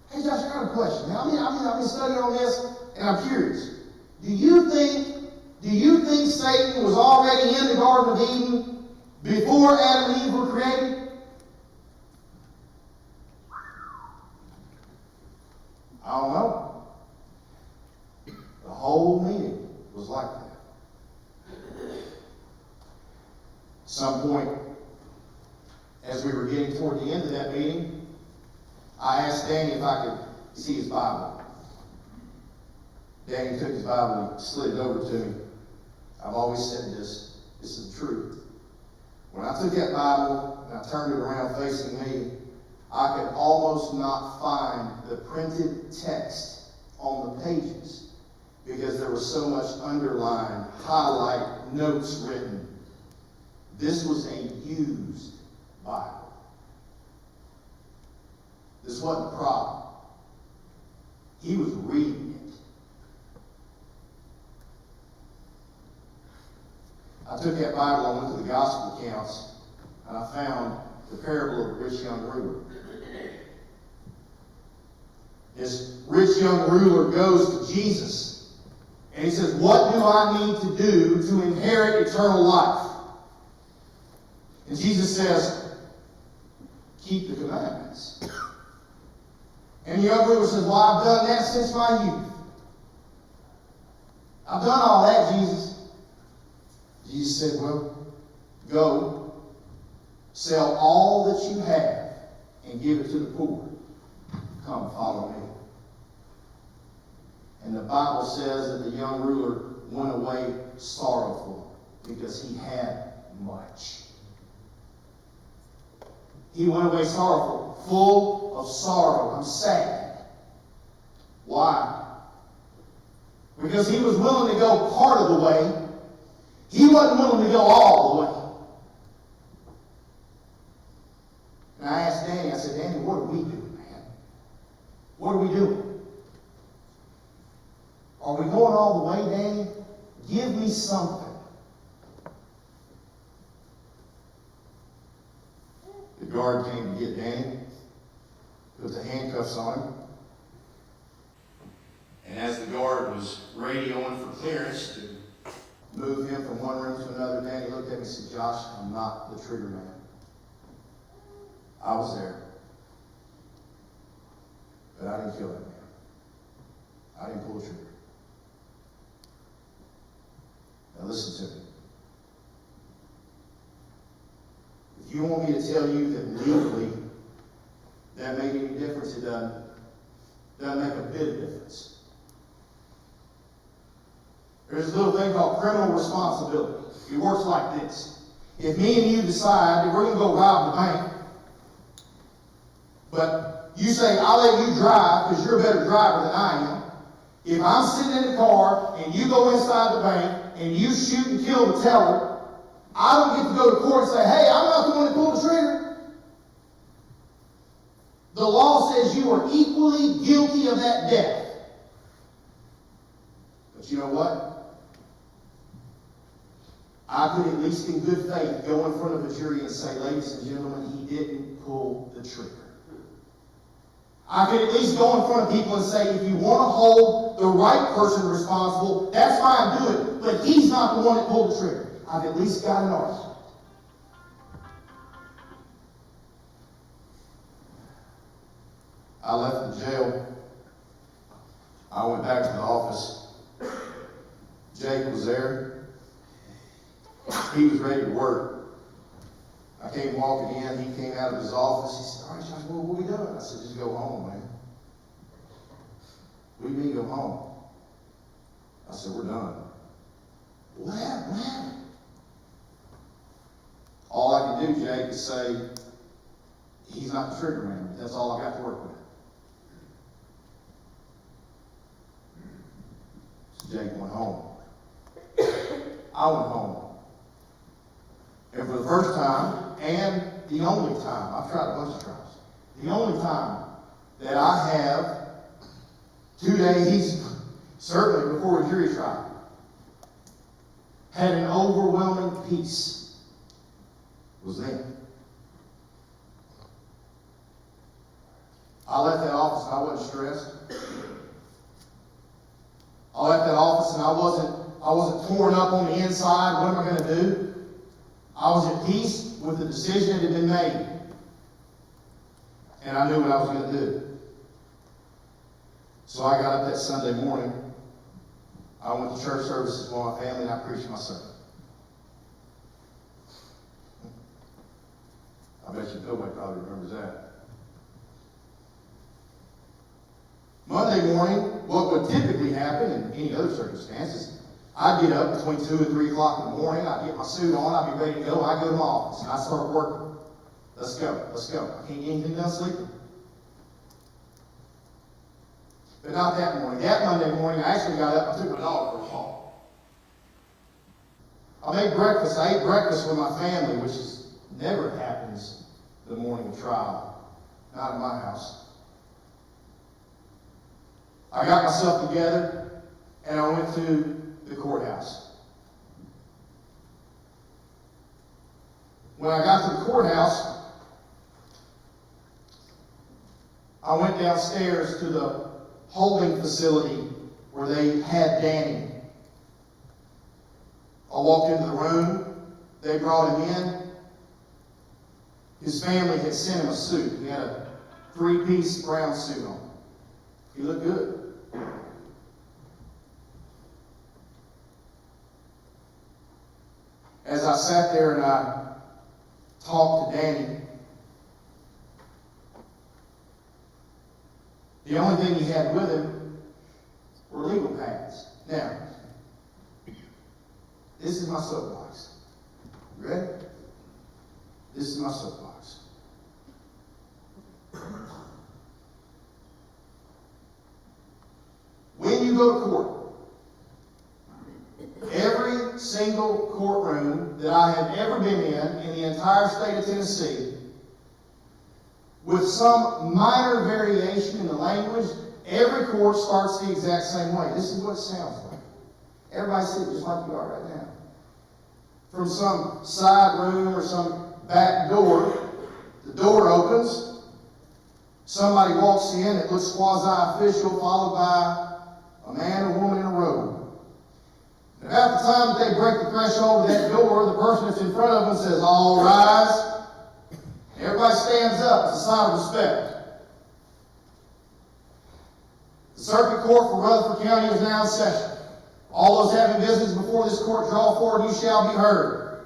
Hey Josh, I got a question. Now, I've been studying on this, and I'm curious. Do you think Satan was already in the Garden of Eden before Adam and Eve were created?" I don't know. The whole meeting was like that. At some point, as we were getting toward the end of that meeting, I asked Danny if I could see his Bible. Danny took his Bible and slid it over to me. I've always said this. This is the truth. When I took that Bible and I turned it around facing me, I could almost not find the printed text on the pages because there was so much underlined, highlight, notes written. This was a used Bible. This wasn't a problem. He was reading it. I took that Bible and went to the gospel accounts, and I found the parable of the rich young ruler. This rich young ruler goes to Jesus, and he says, "What do I need to do to inherit eternal life?" And Jesus says, "Keep the commandments." And the young ruler says, "Well, I've done that since my youth." I've done all that, Jesus. Jesus said, well, go, sell all that you have and give it to the poor. Come, follow me. And the Bible says that the young ruler went away sorrowful because he had much. He went away sorrowful, full of sorrow. I'm sad. Why? Because he was willing to go part of the way. He wasn't willing to go all the way. And I asked Danny, I said, Danny, what are we doing, man? What are we doing? Are we going all the way, Danny? Give me something. The guard came to get Danny, put the handcuffs on him. And as the guard was radioing for clearance to move him from one room to another, Danny looked at me and said, Josh, I'm not the trigger man. I was there. But I didn't kill that man. I didn't pull the trigger. Now listen to me. If you want me to tell you that legally that made any difference, it doesn't make a bit of difference. There's a little thing called criminal responsibility. It works like this. If me and you decide that we're going to go rob the bank, but you say, I'll let you drive because you're a better driver than I am. If I'm sitting in the car and you go inside the bank and you shoot and kill the teller, I don't get to go to court and say, hey, I'm not the one that pulled the trigger. The law says you are equally guilty of that death. But you know what? I could at least in good faith go in front of a jury and say, ladies and gentlemen, he didn't pull the trigger. I could at least go in front of people and say, if you want to hold the right person responsible, that's fine, do it. But he's not the one that pulled the trigger. I've at least got an argument. I left the jail. I went back to the office. Jake was there. He was ready to work. I came walking in. He came out of his office. He said, all right, Josh, what are we doing? I said, just go home, man. What do you mean go home? I said, we're done. What happened? What happened? All I can do, Jake, is say, he's not the trigger man. That's all I got to work with. So Jake went home. I went home. And for the first time, and the only time, I've tried a bunch of trials, the only time that I have 2 days, certainly before a jury trial, had an overwhelming peace was then. I left that office and I wasn't stressed. I left that office and I wasn't torn up on the inside. What am I going to do? I was at peace with the decision that had been made. And I knew what I was going to do. So I got up that Sunday morning. I went to church services with my family and I preached my sermon. I bet you nobody probably remembers that. Monday morning, what would typically happen in any other circumstances, I'd get up between 2 and 3 o'clock in the morning, I'd get my suit on, I'd be ready to go, I'd go to my office, and I'd start working. Let's go, let's go. I can't get anything done sleeping. But not that morning. That Monday morning, I actually got up and took my dog for a walk. I made breakfast. I ate breakfast with my family, which never happens the morning of trial. Not in my house. I got myself together, and I went to the courthouse. When I got to the courthouse, I went downstairs to the holding facility where they had Danny. I walked into the room. They brought him in. His family had sent him a suit. He had a 3-piece brown suit on. He looked good. I sat there and I talked to Danny, the only thing he had with him were legal pads. Now, this is my soapbox. You ready? This is my soapbox. When you go to court, every single courtroom that I have ever been in the entire state of Tennessee, with some minor variation in the language, every court starts the exact same way. This is what it sounds like. Everybody sitting just like you are right now. From some side room or some back door, the door opens, somebody walks in that looks quasi-official, followed by a man or woman in a robe. And about the time that they break the threshold of that door, the person that's in front of them says, "All rise." Everybody stands up. It's a sign of respect. The Circuit Court for Rutherford County is now in session. All those having business before this court draw forward, you shall be heard.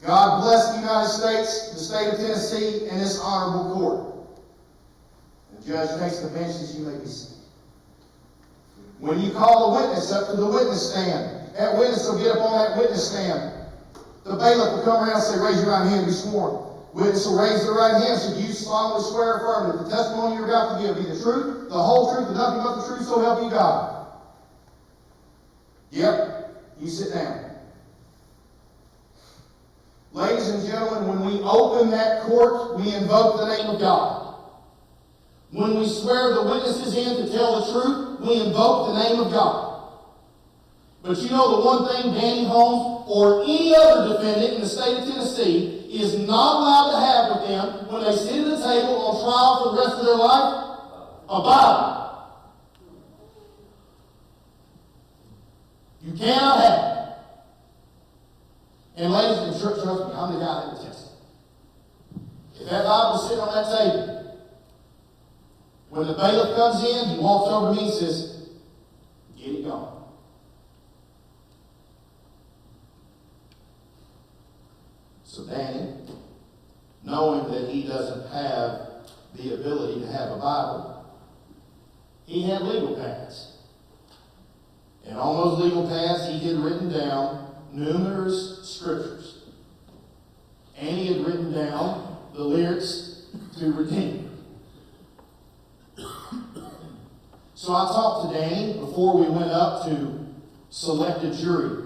God bless the United States, the state of Tennessee, and this honorable court. The judge takes the bench as you may be seated. When you call a witness up to the witness stand, that witness will get up on that witness stand. The bailiff will come around and say, "Raise your right hand and be sworn." Witness will raise their right hand. Should you solemnly swear or affirm that the testimony you're about to give be the truth, the whole truth, and nothing but the truth, so help you God? Yep. You sit down. Ladies and gentlemen, when we open that court, we invoke the name of God. When we swear the witnesses in to tell the truth, we invoke the name of God. But you know the one thing Danny Holmes or any other defendant in the state of Tennessee is not allowed to have with them when they sit at the table on trial for the rest of their life? A Bible. You cannot have it. And ladies and trust me, I'm the guy that will test it. If that Bible is sitting on that table, when the bailiff comes in, he walks over to me and says, "Get it gone." So Danny, knowing that he doesn't have the ability to have a Bible, he had legal pads. And on those legal pads, he had written down numerous scriptures. And he had written down the lyrics to Redeemer. So I talked to Danny before we went up to select a jury.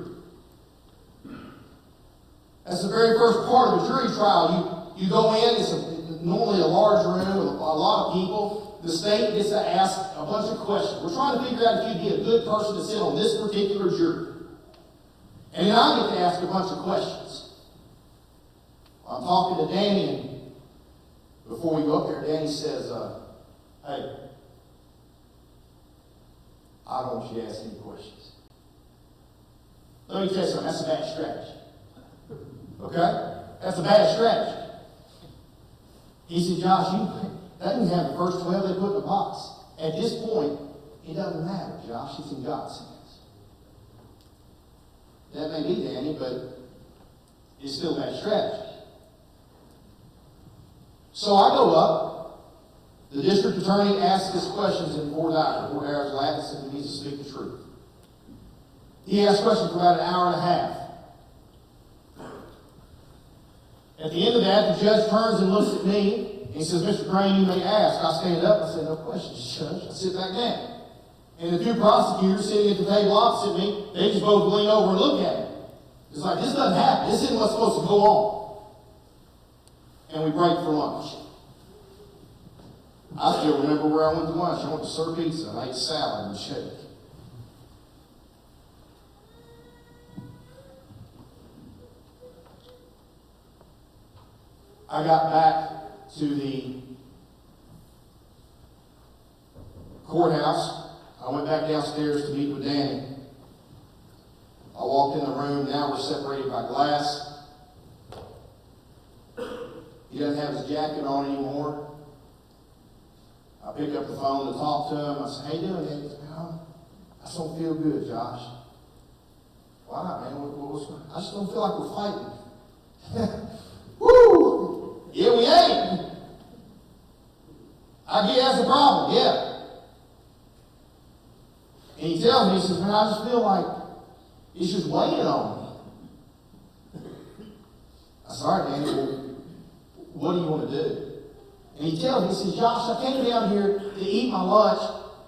That's the very first part of a jury trial. You go in, it's normally a large room with a lot of people. The state gets to ask a bunch of questions. We're trying to figure out if you'd be a good person to sit on this particular jury. And then I get to ask a bunch of questions. I'm talking to Danny, and before we go up there, Danny says, "Hey, I don't want you to ask any questions." Let me tell you something, that's a bad strategy. Okay? That's a bad strategy. He said, "Josh, that didn't have the first 12 they put in the box. At this point, it doesn't matter, Josh. It's in God's hands." That may be, Danny, but it's still a bad strategy. So I go up. The district attorney asks us questions in 4 hours. 4 hours lapse, and he needs to speak the truth. He asked questions for about an hour and a half. At the end of that, the judge turns and looks at me, and he says, "Mr. Crain, you may ask." I stand up and say, "No questions, Judge." I sit back down. And the 2 prosecutors sitting at the table opposite me, they just both lean over and look at me. It's like, this doesn't happen. This isn't what's supposed to go on. And we break for lunch. I still remember where I went to lunch. I went to Sir Pizza and I ate salad and shake. I got back to the courthouse. I went back downstairs to meet with Danny. I walked in the room. Now we're separated by glass. He doesn't have his jacket on anymore. I pick up the phone to talk to him. I say, "How you doing, Danny?" He said, "I just don't feel good, Josh." Why not, man? I just don't feel like we're fighting. Woo! Yeah, we ain't. I get that's the problem, yeah. And he tells me, he says, man, I just feel like it's just weighing on me. I said, all right, Danny, well, what do you want to do? And he tells me, he says, Josh, I came down here to eat my lunch.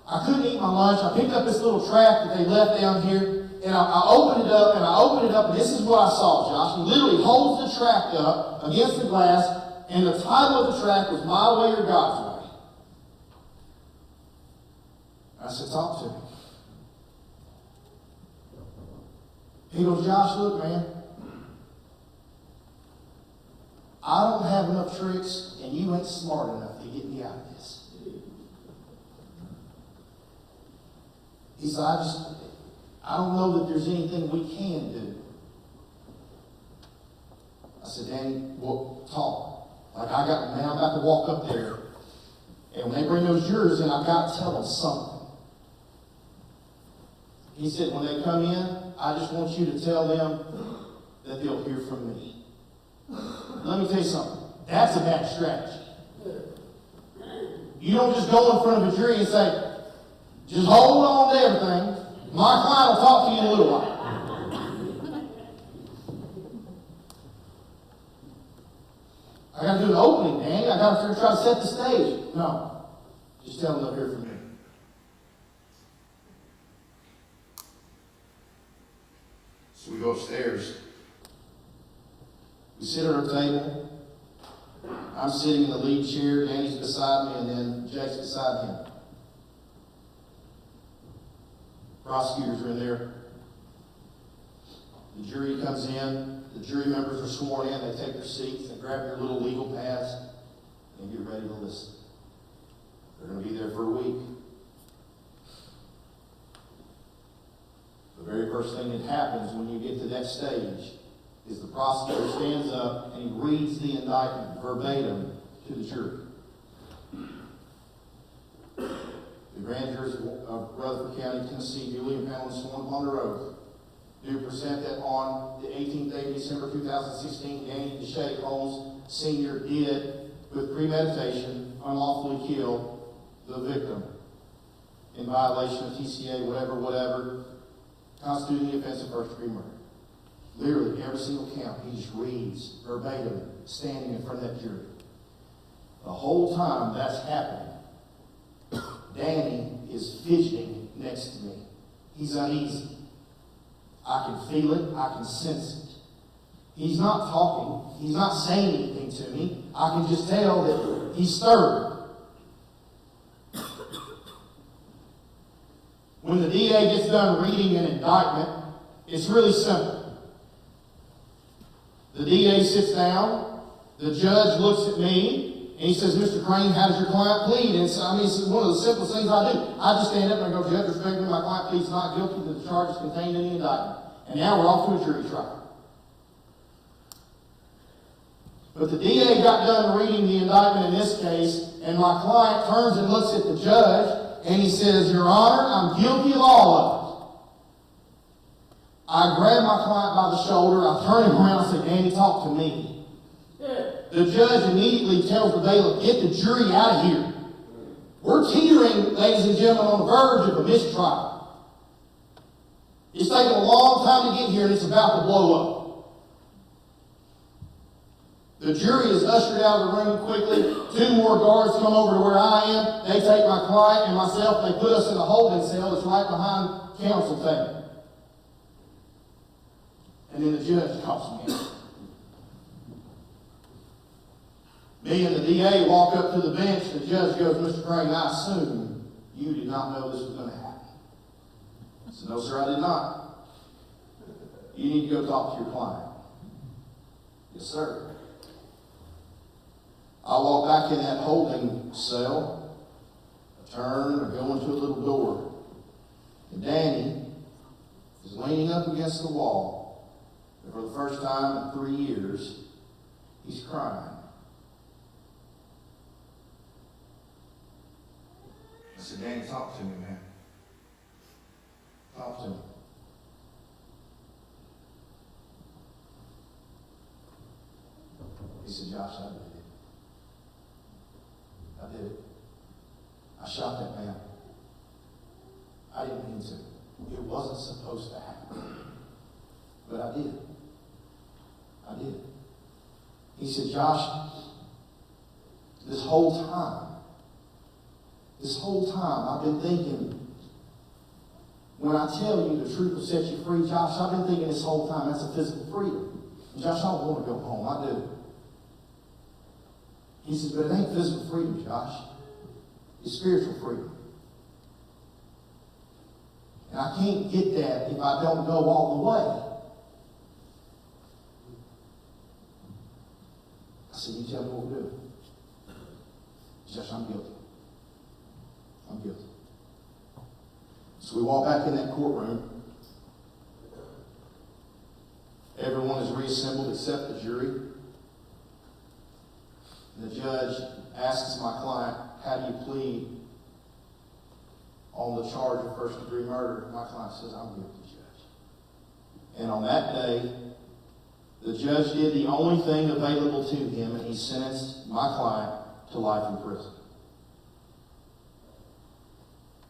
I couldn't eat my lunch. I picked up this little tract that they left down here, and I opened it up, and this is what I saw, Josh. He literally holds the tract up against the glass, and the title of the tract was My Way or God's Way. I said, talk to me. He goes, Josh, look, man. I don't have enough tricks, and you ain't smart enough to get me out of this. He said, I don't know that there's anything we can do. I said, Danny, well, talk. Like man, I'm about to walk up there, and when they bring those jurors in, I've got to tell them something. He said, when they come in, I just want you to tell them that they'll hear from me. Let me tell you something. That's a bad strategy. You don't just go in front of a jury and say, just hold on to everything. My client will talk to you in a little while. I got to do an opening, Danny. I got to try to set the stage. No. Just tell them they'll hear from me. So we go upstairs. We sit at our table. I'm sitting in the lead chair. Danny's beside me, and then Jake's beside him. Prosecutors are in there. The jury comes in. The jury members are sworn in. They take their seats. They grab your little legal pads and get ready to listen. They're going to be there for a week. The very first thing that happens when you get to that stage is the prosecutor stands up and he reads the indictment verbatim to the jury. The grand jurors of Rutherford County, Tennessee, duly impaneled and sworn upon their oath, do present that on the 18th day of December 2016, Danny Deshae Holmes Sr. did, with premeditation, unlawfully kill the victim in violation of TCA, whatever, constituting the offense of first-degree murder. Literally, every single count, he just reads verbatim, standing in front of that jury. The whole time that's happening, Danny is fidgeting next to me. He's uneasy. I can feel it. I can sense it. He's not talking. He's not saying anything to me. I can just tell that he's stirred. When the DA gets done reading an indictment, it's really simple. The DA sits down, the judge looks at me, and he says, Mr. Crain, how does your client plead? And so, it's one of the simplest things I do. I just stand up and I go, Judge, respectfully, my client pleads not guilty to the charges contained in the indictment. And now we're off to a jury trial. But the DA got done reading the indictment in this case, and my client turns and looks at the judge, and he says, Your Honor, I'm guilty of all of it. I grab my client by the shoulder, I turn him around and say, Danny, talk to me. The judge immediately tells the bailiff, get the jury out of here. We're teetering, ladies and gentlemen, on the verge of a mistrial. It's taken a long time to get here, and it's about to blow up. The jury is ushered out of the room quickly. 2 more guards come over to where I am. They take my client and myself. They put us in a holding cell that's right behind counsel table. And then the judge calls me in. Me and the DA walk up to the bench. The judge goes, Mr. Crain, I assume you did not know this was going to happen. I said, no, sir, I did not. You need to go talk to your client. Yes, sir. I walk back in that holding cell. I turn, I go into a little door. And Danny is leaning up against the wall. And for the first time in 3 years, he's crying. I said, Danny, talk to me, man. Talk to me. He said, Josh, I did it. I did it. I shot that man. I didn't mean to. It wasn't supposed to happen. But I did. I did. He said, Josh, this whole time, I've been thinking, when I tell you the truth will set you free, Josh, I've been thinking this whole time that's a physical freedom. And Josh, I don't want to go home. I do. He says, but it ain't physical freedom, Josh. It's spiritual freedom. And I can't get that if I don't go all the way. I said, you tell me what we'll do. Josh, I'm guilty. I'm guilty. So we walk back in that courtroom. Everyone is reassembled except the jury. The judge asks my client, how do you plead on the charge of first-degree murder? My client says, I'm guilty, Judge. And on that day, the judge did the only thing available to him, and he sentenced my client to life in prison.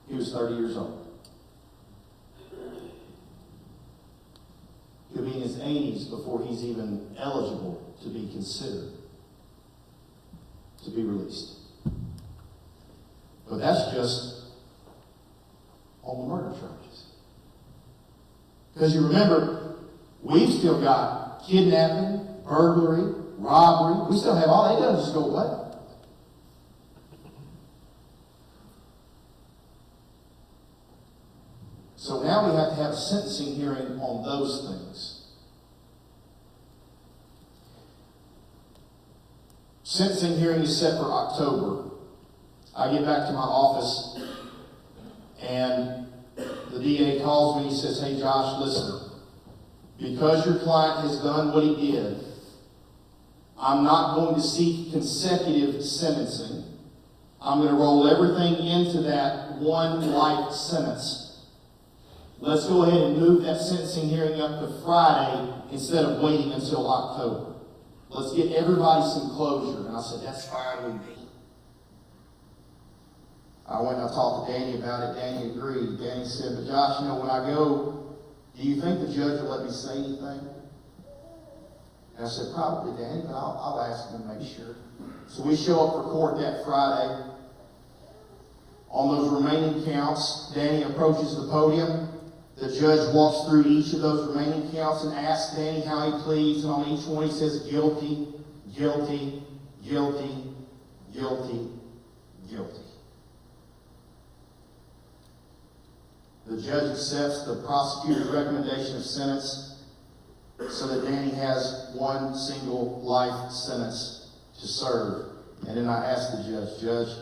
He was 30 years old. He'll be in his 80s before he's even eligible to be considered to be released. But that's just on the murder charges. Because you remember, we've still got kidnapping, burglary, robbery. We still have all that. It doesn't just go away. So now we have to have a sentencing hearing on those things. Sentencing hearing is set for October. I get back to my office and the DA calls me and he says, hey Josh, listen, because your client has done what he did, I'm not going to seek consecutive sentencing. I'm going to roll everything into that one life sentence. Let's go ahead and move that sentencing hearing up to Friday instead of waiting until October. Let's get everybody some closure. And I said, that's fine with me. I went and I talked to Danny about it. Danny agreed. Danny said, but Josh, when I go, do you think the judge will let me say anything? And I said, probably, Danny, but I'll ask him to make sure. So we show up for court that Friday. On those remaining counts, Danny approaches the podium. The judge walks through each of those remaining counts and asks Danny how he pleads, and on each one he says guilty, guilty, guilty, guilty, guilty. The judge accepts the prosecutor's recommendation of sentence so that Danny has one single life sentence to serve. And then I asked the Judge,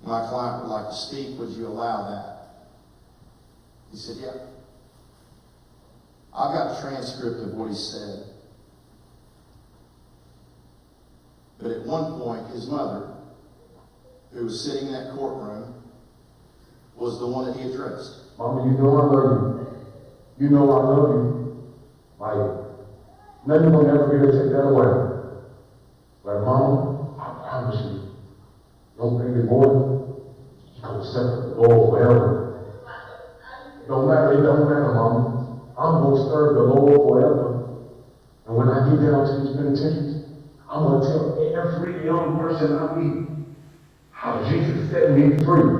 my client would like to speak, would you allow that? He said, yeah. I've got a transcript of what he said. But at one point, his mother, who was sitting in that courtroom, was the one that he addressed. Mama, you know I love you. You know I love you. Like, nothing will ever be able to take that away. Like, Mama, I promise you, no baby boy, you're going to serve the Lord forever. It don't matter, Mama. I'm going to serve the Lord forever. And when I get down to these penitentiaries, I'm going to tell every young person I meet how Jesus set me free.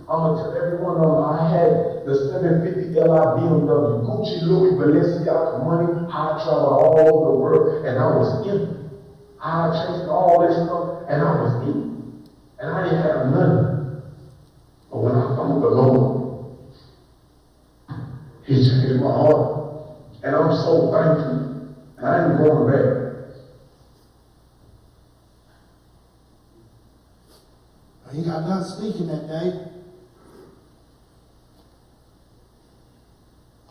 I'm going to tell everyone I had the 750 Li BMW, Gucci, Louis, Balenciaga money. I traveled all over the world and I was empty. I chased all this stuff and I was empty. And I didn't have nothing. But when I found the Lord, He changed my heart. And I'm so thankful. And I ain't going back. He got done speaking that day.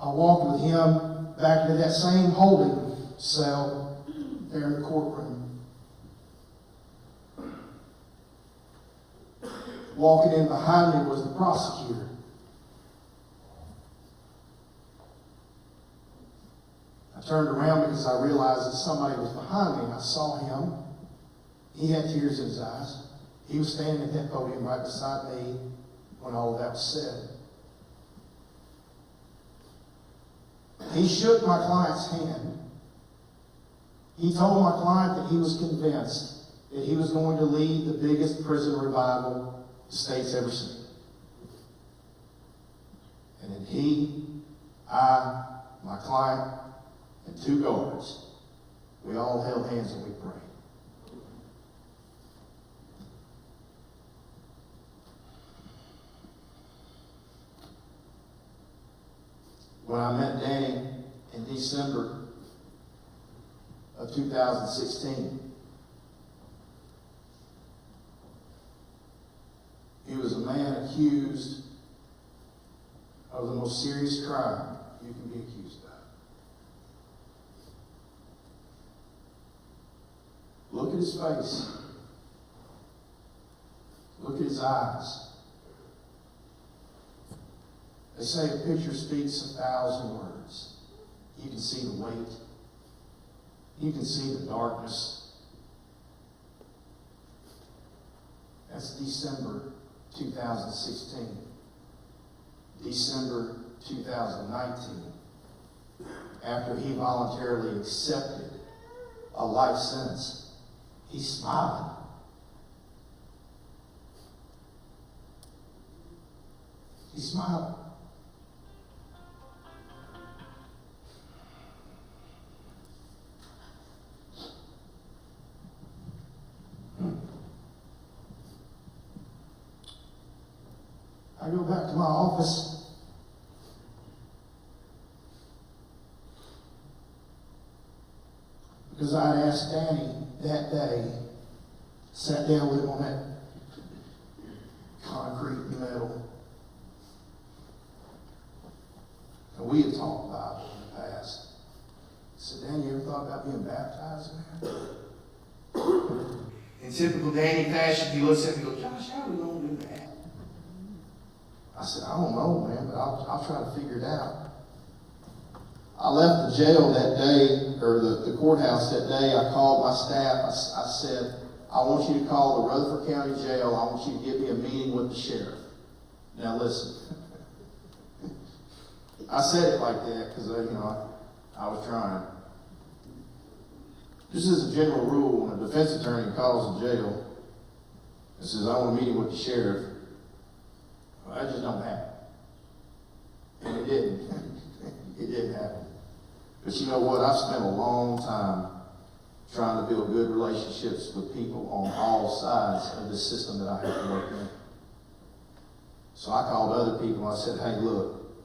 I walked with him back into that same holding cell there in the courtroom. Walking in behind me was the prosecutor. I turned around because I realized that somebody was behind me. I saw him. He had tears in his eyes. He was standing at that podium right beside me when all of that was said. He shook my client's hand. He told my client that he was convinced that he was going to lead the biggest prison revival the state's ever seen. And then he, I, my client, and 2 guards, we all held hands and we prayed. When I met Danny in December of 2016, he was a man accused of the most serious crime you can be accused of. Look at his face. Look at his eyes. They say a picture speaks 1,000 words. You can see the weight. You can see the darkness. That's December 2016. December 2019, after he voluntarily accepted a life sentence, he's smiling. He's smiling. I go back to my office. Because I had asked Danny that day, sat down with him on that concrete metal. And we had talked about it in the past. I said, Danny, you ever thought about being baptized, man? In typical Danny fashion, he looks at me and goes, Josh, how are we going to do that? I said, I don't know, man, but I'll try to figure it out. I left the jail that day, or the courthouse that day. I called my staff. I said, I want you to call the Rutherford County Jail. I want you to give me a meeting with the sheriff. Now listen. I said it like that because, I was trying. Just as a general rule, when a defense attorney calls the jail and says, I want a meeting with the sheriff, well, that just don't happen. And it didn't. It didn't happen. But you know what? I've spent a long time trying to build good relationships with people on all sides of the system that I have to work in. So I called other people and I said, hey, look,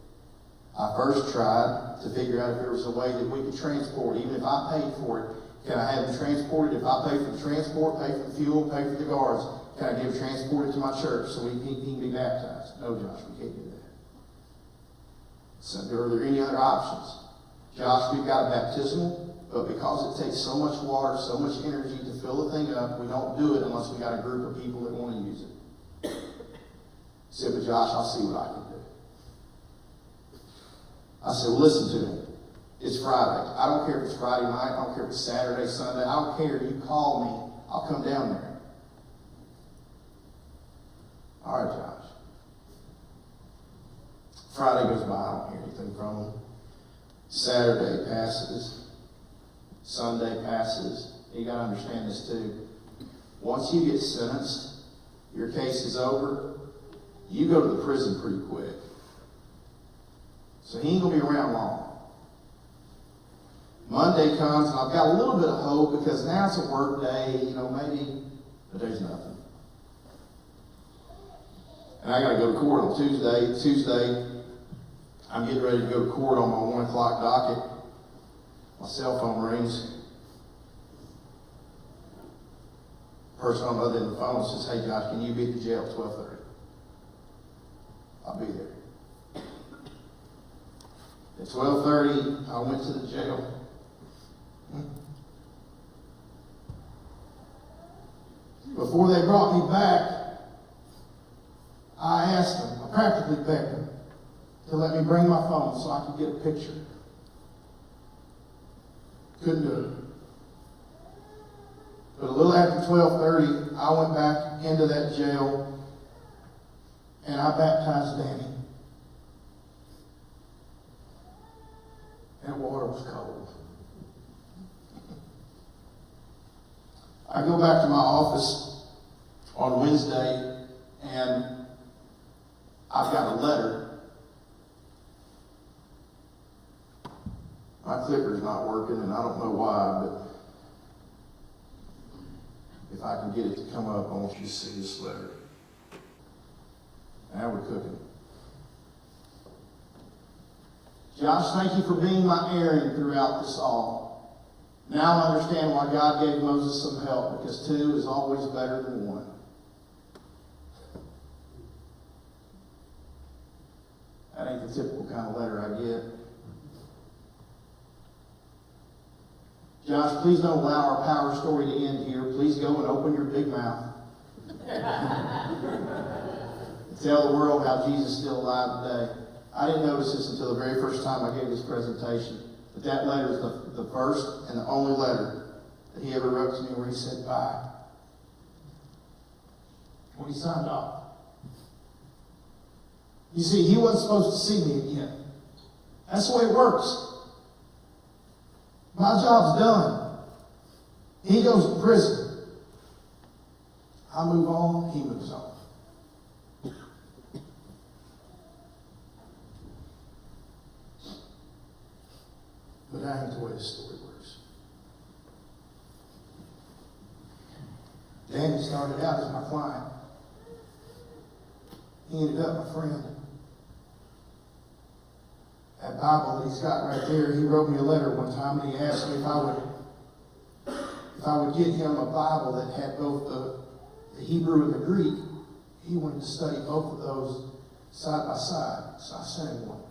I first tried to figure out if there was a way that we could transport, even if I paid for it. Can I have them transported? If I pay for the transport, pay for the fuel, pay for the guards, can I get them transported to my church so he can be baptized? No, Josh, we can't do that. So are there any other options? Josh, we've got a baptismal, but because it takes so much water, so much energy to fill the thing up, we don't do it unless we got a group of people that want to use it. He said, but Josh, I'll see what I can do. I said, well, listen to me. It's Friday. I don't care if it's Friday night. I don't care if it's Saturday, Sunday. I don't care. You call me. I'll come down there. All right, Josh. Friday goes by. I don't hear anything from him. Saturday passes. Sunday passes. You got to understand this too. Once you get sentenced, your case is over, you go to the prison pretty quick. So he ain't going to be around long. Monday comes, and I've got a little bit of hope because now it's a work day, maybe, but there's nothing. And I got to go to court on Tuesday. Tuesday, I'm getting ready to go to court on my 1 o'clock docket. My cell phone rings. Person on the other end of the phone says, hey, Josh, can you be at the jail at 12:30? I'll be there. At 12:30, I went to the jail. Before they brought me back, I asked them, I practically begged them to let me bring my phone so I could get a picture. Couldn't do it. But a little after 12:30, I went back into that jail and I baptized Danny. That water was cold. I go back to my office on Wednesday and I've got a letter. My clicker's not working and I don't know why, but if I can get it to come up, I want you to see this letter. Now we're cooking. Josh, thank you for being my Aaron throughout this all. Now I understand why God gave Moses some help, because 2 is always better than 1. That ain't the typical kind of letter I get. Josh, please don't allow our power story to end here. Please go and open your big mouth. Tell the world how Jesus is still alive today. I didn't notice this until the very first time I gave this presentation. But that letter is the first and the only letter that he ever wrote to me where he said bye. When he signed off. You see, he wasn't supposed to see me again. That's the way it works. My job's done. He goes to prison. I move on, he moves on. But that ain't the way the story works. Danny started out as my client. He ended up my friend. That Bible that he's got right there, he wrote me a letter one time and he asked me if I would get him a Bible that had both the Hebrew and the Greek. He wanted to study both of those side by side, so I sent him one.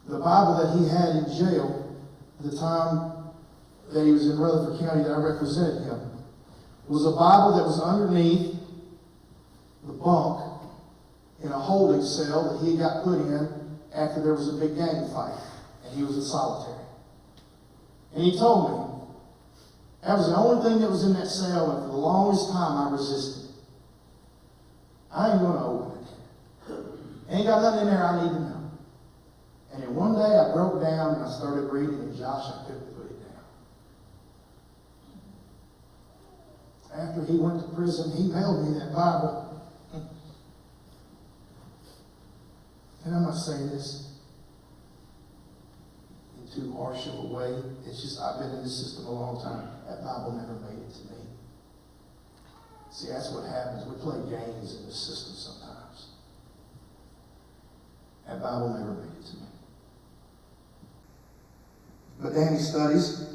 The Bible that he had in jail at the time that he was in Rutherford County that I represented him was a Bible that was underneath the bunk in a holding cell that he got put in after there was a big gang fight, and he was in solitary. And he told me, that was the only thing that was in that cell, and for the longest time I resisted. I ain't going to open it. Ain't got nothing in there I need to know. And then one day I broke down and I started reading, and Josh, I couldn't put it down. After he went to prison, he mailed me that Bible. And I'm not saying this in too harsh of a way. It's just I've been in this system a long time. That Bible never made it to me. See, that's what happens. We play games in this system sometimes. That Bible never made it to me. But Danny studies.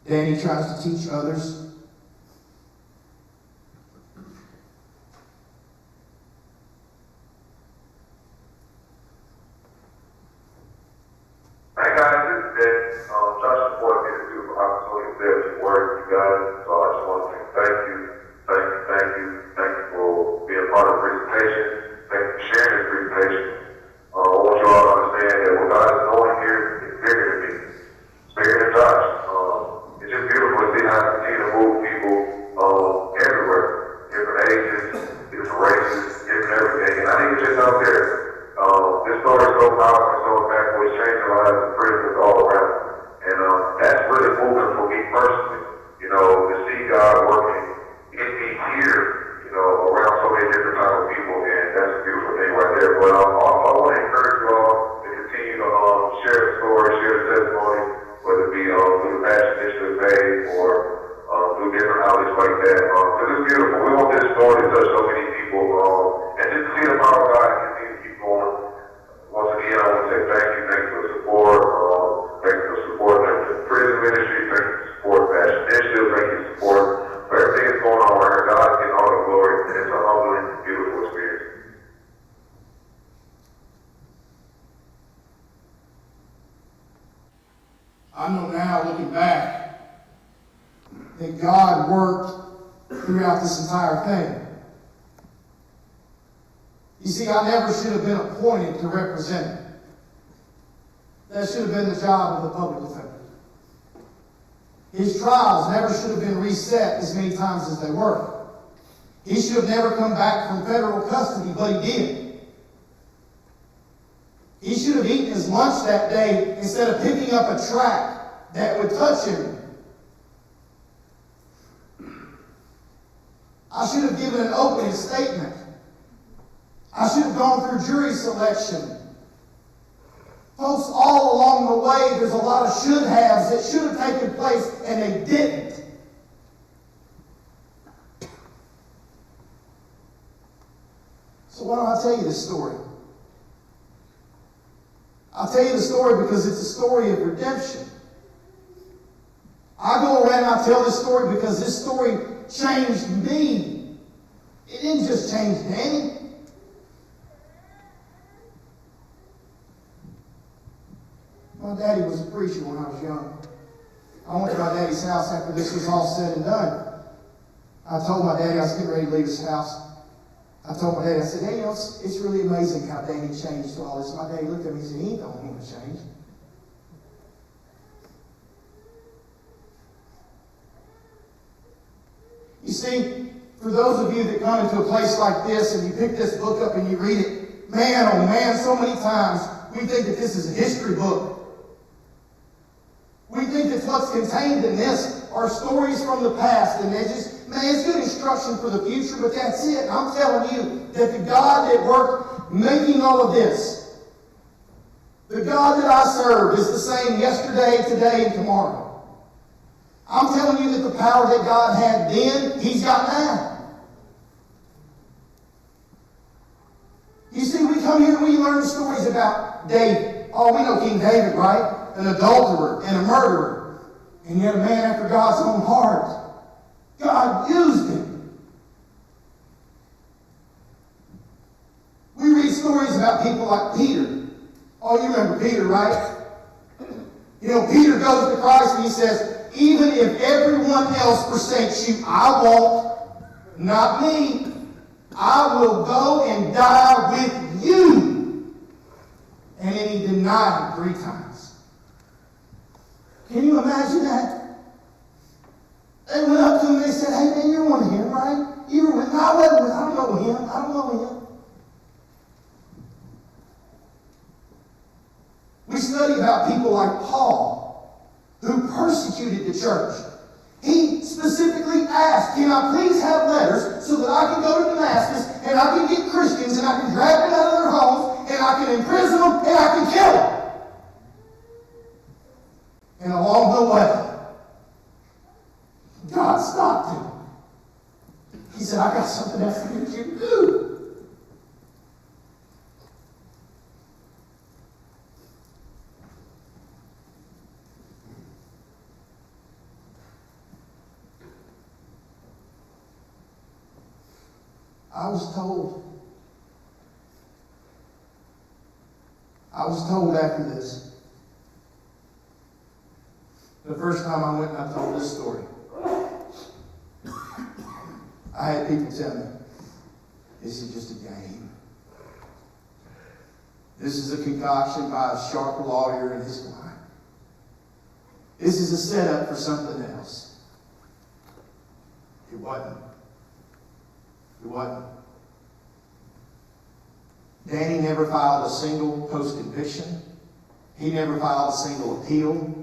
Danny tries to teach others. Hey guys, this is Dan. Josh supported me to do an opportunity to say a few words to you guys. So I just want to say thank you for being part of the presentation. Thank you for sharing this presentation. I want you all to understand that what God is doing here is bigger than me. It's bigger than Josh. It's just beautiful to see how I continue to move people everywhere. Different ages, different races, different everything. And I think it's just out there. This story is so powerful, so impactful, it's changing lives of prisoners all around. And that's really moving for me personally, to see God working in me here, around so many different types of people, and that's a beautiful thing right there. But also I want to encourage you all to continue to share the story, share the testimony, whether it be through the Passion Initiative page or through different outlets like that. Because it's beautiful. We want this story to touch so many people, and just to see the power of God continue to keep going. Once again, I want to say thank you for the support. Thank you for supporting the prison ministry. Thank you for supporting Passion Initiative. Thank you for support for everything that's going on here. God is getting all the glory, and it's a humbling, beautiful experience. I know now, looking back, that God worked throughout this entire thing. You see, I never should have been appointed to represent him. That should have been the job of the public defender. His trials never should have been reset as many times as they were. He should have never come back from federal custody, but he did. He should have eaten his lunch that day instead of picking up a tract that would touch him. I should have given an opening statement. I should have gone through jury selection. Folks, all along the way, there's a lot of should-haves that should have taken place, and they didn't. So why don't I tell you this story? I'll tell you the story because it's a story of redemption. I go around and I tell this story because this story changed me. It didn't just change Danny. My daddy was a preacher when I was young. I went to my daddy's house after this was all said and done. I told my daddy I was getting ready to leave his house. I told my daddy, I said, hey, it's really amazing how Danny changed to all this. My daddy looked at me and said, he ain't the only one to change. You see, for those of you that come into a place like this and you pick this book up and you read it, man, oh man, so many times we think that this is a history book. We think that what's contained in this are stories from the past, and it's good instruction for the future, but that's it. And I'm telling you that the God that worked making all of this, the God that I serve is the same yesterday, today, and tomorrow. I'm telling you that the power that God had then, He's got now. You see, we come here and we learn stories about David. Oh, we know King David, right? An adulterer and a murderer, and yet a man after God's own heart. God used him. We read stories about people like Peter. Oh, you remember Peter, right? You know, Peter goes to Christ and he says, even if everyone else forsakes you, I won't. Not me. I will go and die with you. And then he denied him 3 times. Can you imagine that? They went up to him and they said, hey man, you're one of him, right? You were with him. I wasn't with him. I don't know him. I don't know him. We study about people like Paul, who persecuted the church. He specifically asked, can I please have letters so that I can go to Damascus and I can get Christians and I can drag them out of their homes and I can imprison them and I can kill them? And along the way, God stopped him. He said, I got something else to get you to do. I was told after this, the first time I went and I told this story, I had people tell me, this is just a game. This is a concoction by a sharp lawyer and his client. This is a setup for something else. It wasn't. It wasn't. Danny never filed a single post-conviction. He never filed a single appeal.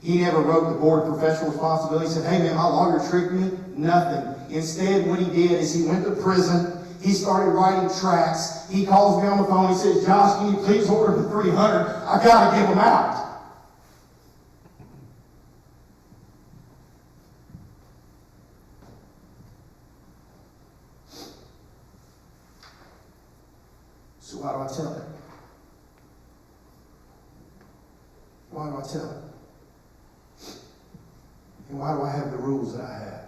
He never wrote the board of professional responsibility and said, hey man, my lawyer tricked me. Nothing. Instead, what he did is he went to prison. He started writing tracts. He calls me on the phone. He says, Josh, can you please order the 300? I got to give them out. So why do I tell it? Why do I tell it? And why do I have the rules that I have?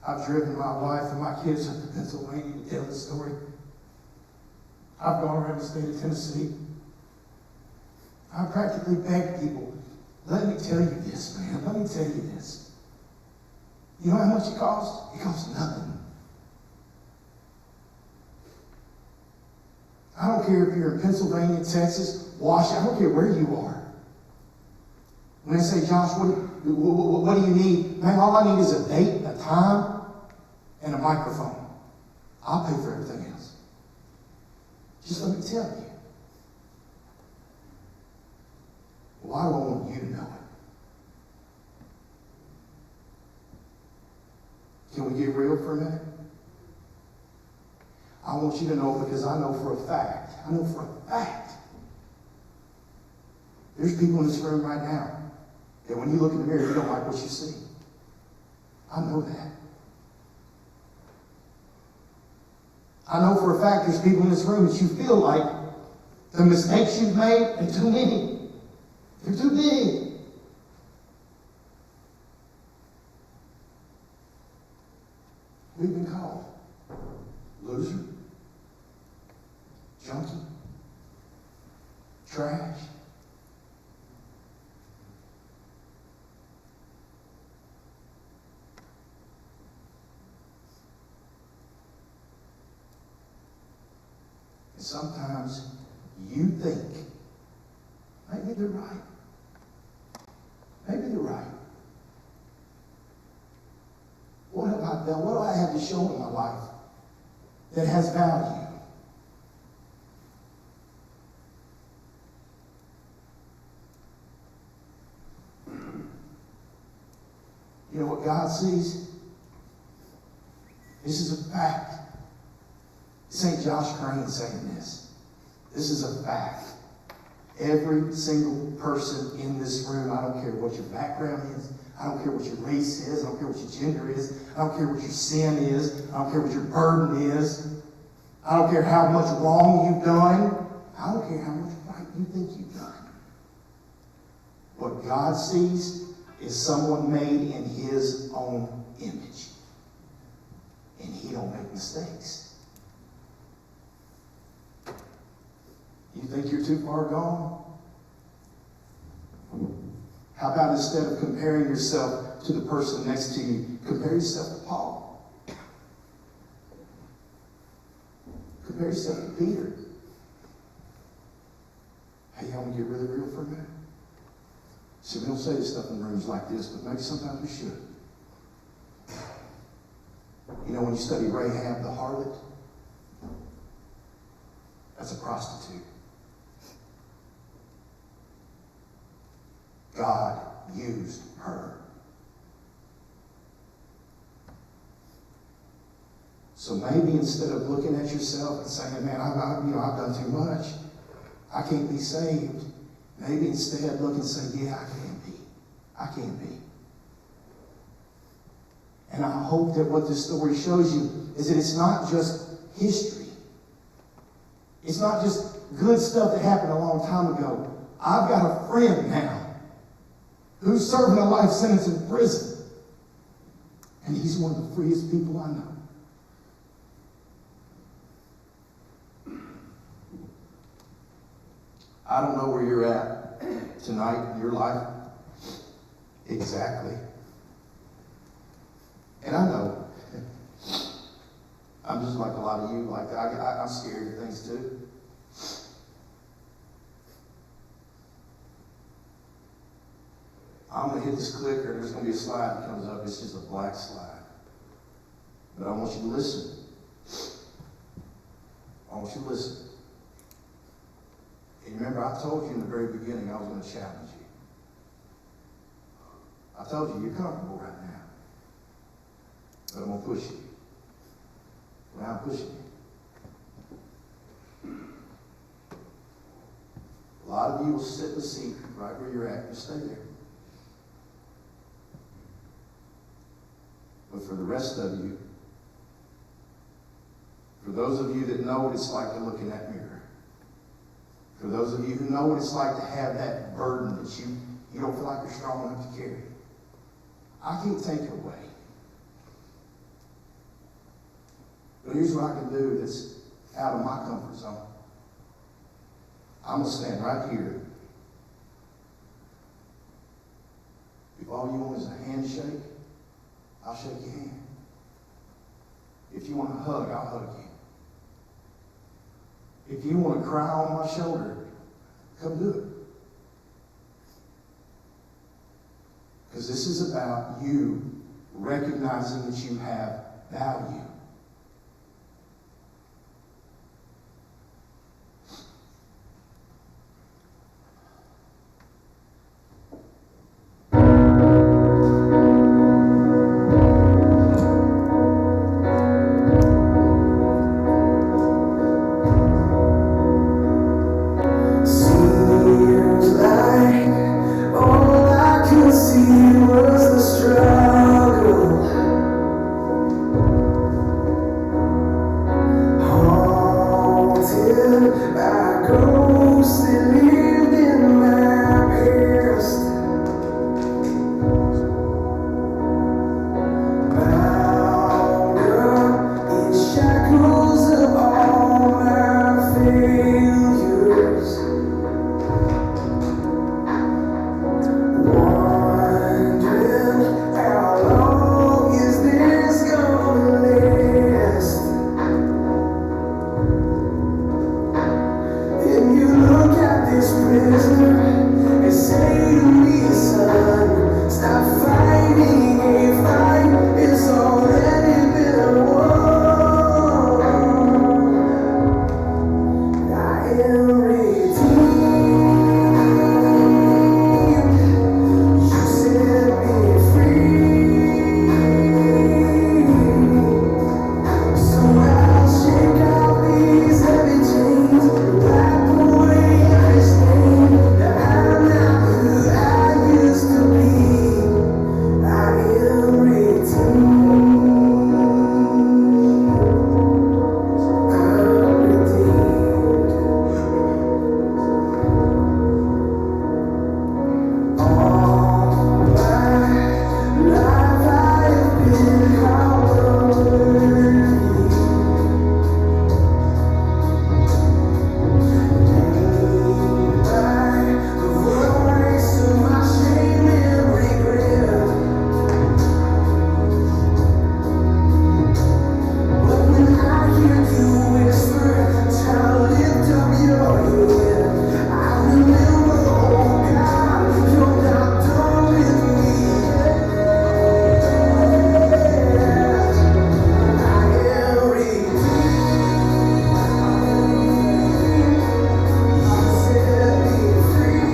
I've driven my wife and my kids up to Pennsylvania to tell this story. I've gone around the state of Tennessee. I practically begged people, let me tell you this, man. Let me tell you this. You know how much it cost? It cost nothing. don't care if you're in Pennsylvania, Texas, Washington, I don't care where you are. When they say, Josh, what do you need? Man, all I need is a date, a time, and a microphone. I'll pay for everything else. Just let me tell you. Why do I want you to know it? Can we get real for a minute? I want you to know because I know for a fact, there's people in this room right now that when you look in the mirror, you don't like what you see. I know that. I know for a fact there's people in this room that you feel like the mistakes you've made are too many. They're too big. We've been called loser, junkie, trash. And sometimes you think, maybe they're right. Maybe they're right. What have I done? What do I have to show in my life that has value? You know what God sees? This is a fact. This ain't Josh Crain saying this. This is a fact. Every single person in this room, I don't care what your background is, I don't care what your race is, I don't care what your gender is, I don't care what your sin is, I don't care what your burden is, I don't care how much wrong you've done, I don't care how much right you think you've done. What God sees is someone made in His own image. And He don't make mistakes. You think you're too far gone? How about instead of comparing yourself to the person next to you, compare yourself to Paul. Compare yourself to Peter. Hey, y'all want to get really real for a minute? See, we don't say this stuff in rooms like this, but maybe sometimes we should. You know, when you study Rahab the harlot, that's a prostitute. God used her. So maybe instead of looking at yourself and saying, man, I've done too much, I can't be saved, maybe instead look and say, yeah, I can be. I can be. And I hope that what this story shows you is that it's not just history. It's not just good stuff that happened a long time ago. I've got a friend now who's serving a life sentence in prison. And he's one of the freest people I know. I don't know where you're at tonight in your life exactly. And I know I'm just like a lot of you, like I'm scared of things too. I'm going to hit this clicker, and there's going to be a slide that comes up. It's just a black slide. But I want you to listen. I want you to listen. And remember, I told you in the very beginning I was going to challenge you. I told you, you're comfortable right now. But I'm going to push you. Now I'm pushing you. A lot of you will sit in the seat right where you're at. You stay there. But for the rest of you, for those of you that know what it's like to look in that mirror, for those of you who know what it's like to have that burden that you don't feel like you're strong enough to carry, I can't take it away. But here's what I can do that's out of my comfort zone. I'm going to stand right here. If all you want is a handshake, I'll shake your hand. If you want a hug, I'll hug you. If you want to cry on my shoulder, come do it. Because this is about you recognizing that you have value. Seems like all I could see was the struggle, haunted by ghosts that lived in my past, bound up in shackles of all my failures. Wondering how long is this gonna last? And you look at this prisoner and say to me, son, stop fighting a fight, it's already been won. I am redeemed. You set me free, so I'll shake out these heavy chains, wipe away every stain. I'm not who I used to be. I am redeemed. I'm redeemed. All my life I have been cowardly, by the voice of my shame and regret. But when I hear you whisper, child, lift up your head, I remember, oh God, you're not done with me yet. I am redeemed. You set me free,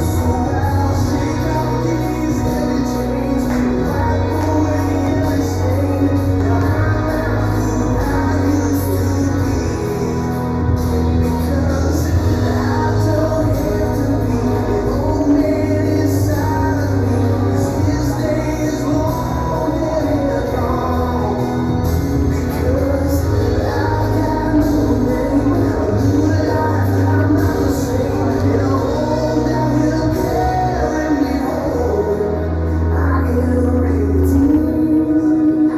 so I'll shake out these heavy chains, wipe away every stain. I'm not who I used to be, because I don't have to be. The old man inside of me, 'cause his day is long and gone. Because I've got no name, a new life, I'm not the same. In a home that will carry me home, I am redeemed.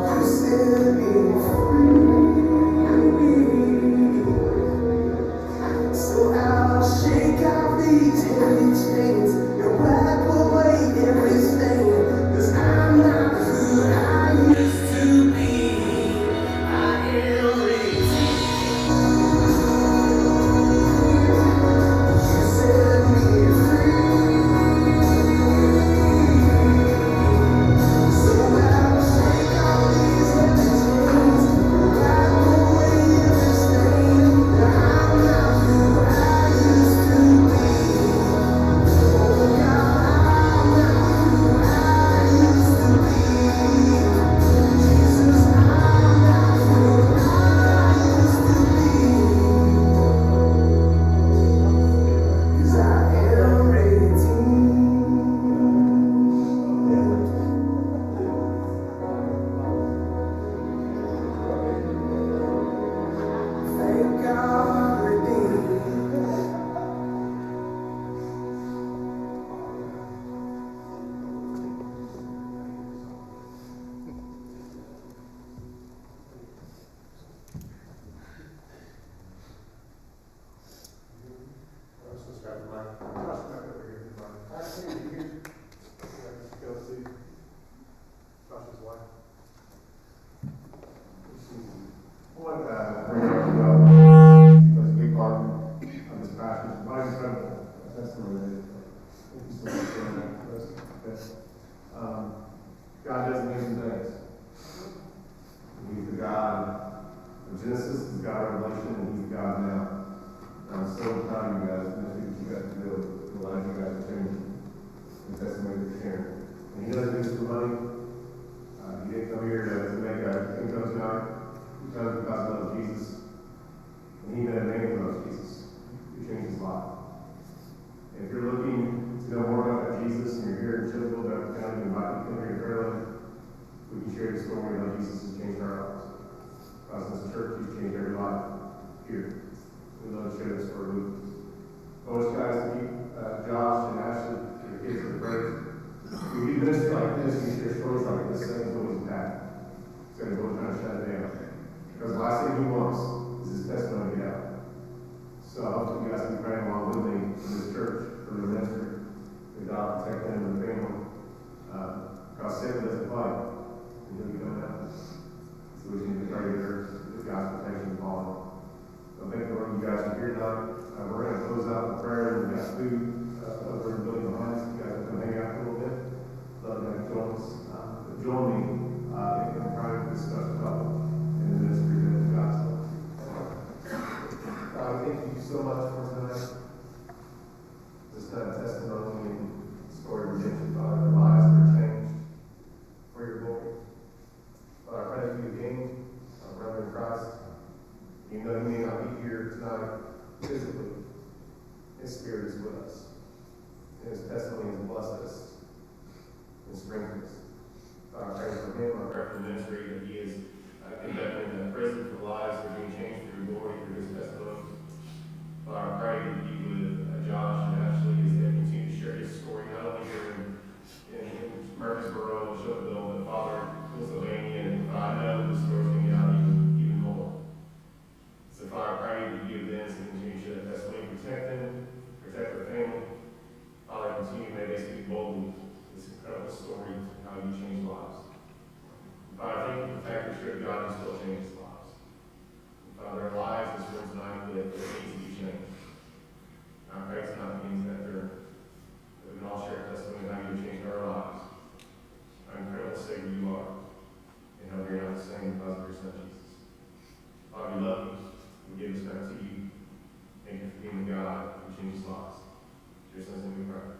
You set me free, so I'll shake out these heavy chains and wipe away every stain. 'Cause I'm not who I used to be. I am redeemed. You set me free, so I'll shake out these heavy chains and wipe away every stain. I'm not who I used to be. Oh God, I'm not who I used to be. Jesus, I'm not who I used to be. 'Cause I am redeemed. Thank God, redeemed. Josh's wife. revelation, and He's God now. I'm so proud of you guys, and the things you guys do, the lives you guys are changing, and the testimony you're sharing. And He doesn't do this for money. He didn't come here to make income tonight. He comes because he loves Jesus. And He met a man who loves Jesus, who changed his life. And if you're looking to know more about Jesus, and you're here in Chillville, Bethel County, we invite you to come here to Crain. We can share the story of how Jesus has changed our lives. As this church, He's changed every life here. We love to share this story with you. I want you guys to keep Josh and Ashley, your kids, in prayer. When you minister like this, you share stories like this, Satan's always back. He's going to go trying to shut it down. Because the last thing he wants is his testimony to get out. So I hope you guys can be praying along with me in this church for the ministry. That God protect them and their family. Because Satan doesn't fight, and he'll be coming out. So we need to pray that God's protection is falling. So thank the Lord you guys are here tonight. We're going to close out with prayer, and we've got food over in the building behind us. You guys can come hang out for a little bit. Love to have you join us. Join me in praying for this special couple in the ministry that God's done. God, thank you so much for tonight. This kind of testimony and story of redemption, Father, their lives that are changed for your glory. Father, I pray for you again, our brother in Christ. You know he may not be here tonight physically. His Spirit is with us. And His testimony has blessed us and strengthened us. Father, I pray for him. I pray for the ministry that he is conducting in prison for lives that are being changed for your glory, through his testimony. Father, I pray that you would, Josh and Ashley, as they continue to share his story, not only here in Murfreesboro and Chillville, but Father, Pennsylvania, and I know the story's going to get out even more. So Father, I pray that you would then continue to share that testimony, protect them, protect their family. Father, continue, may they speak boldly this incredible story of how you changed lives. Father, thank you for the fact that you're God who still changes lives. And Father, our lives this room tonight that needs to be changed. I pray tonight means that we can all share a testimony of how you changed our lives. How incredible Savior you are, and how we're not the same because of your Son Jesus. Father, we love you. We give this back to you. Thank you for being God who changes lives. In your Son's name we pray.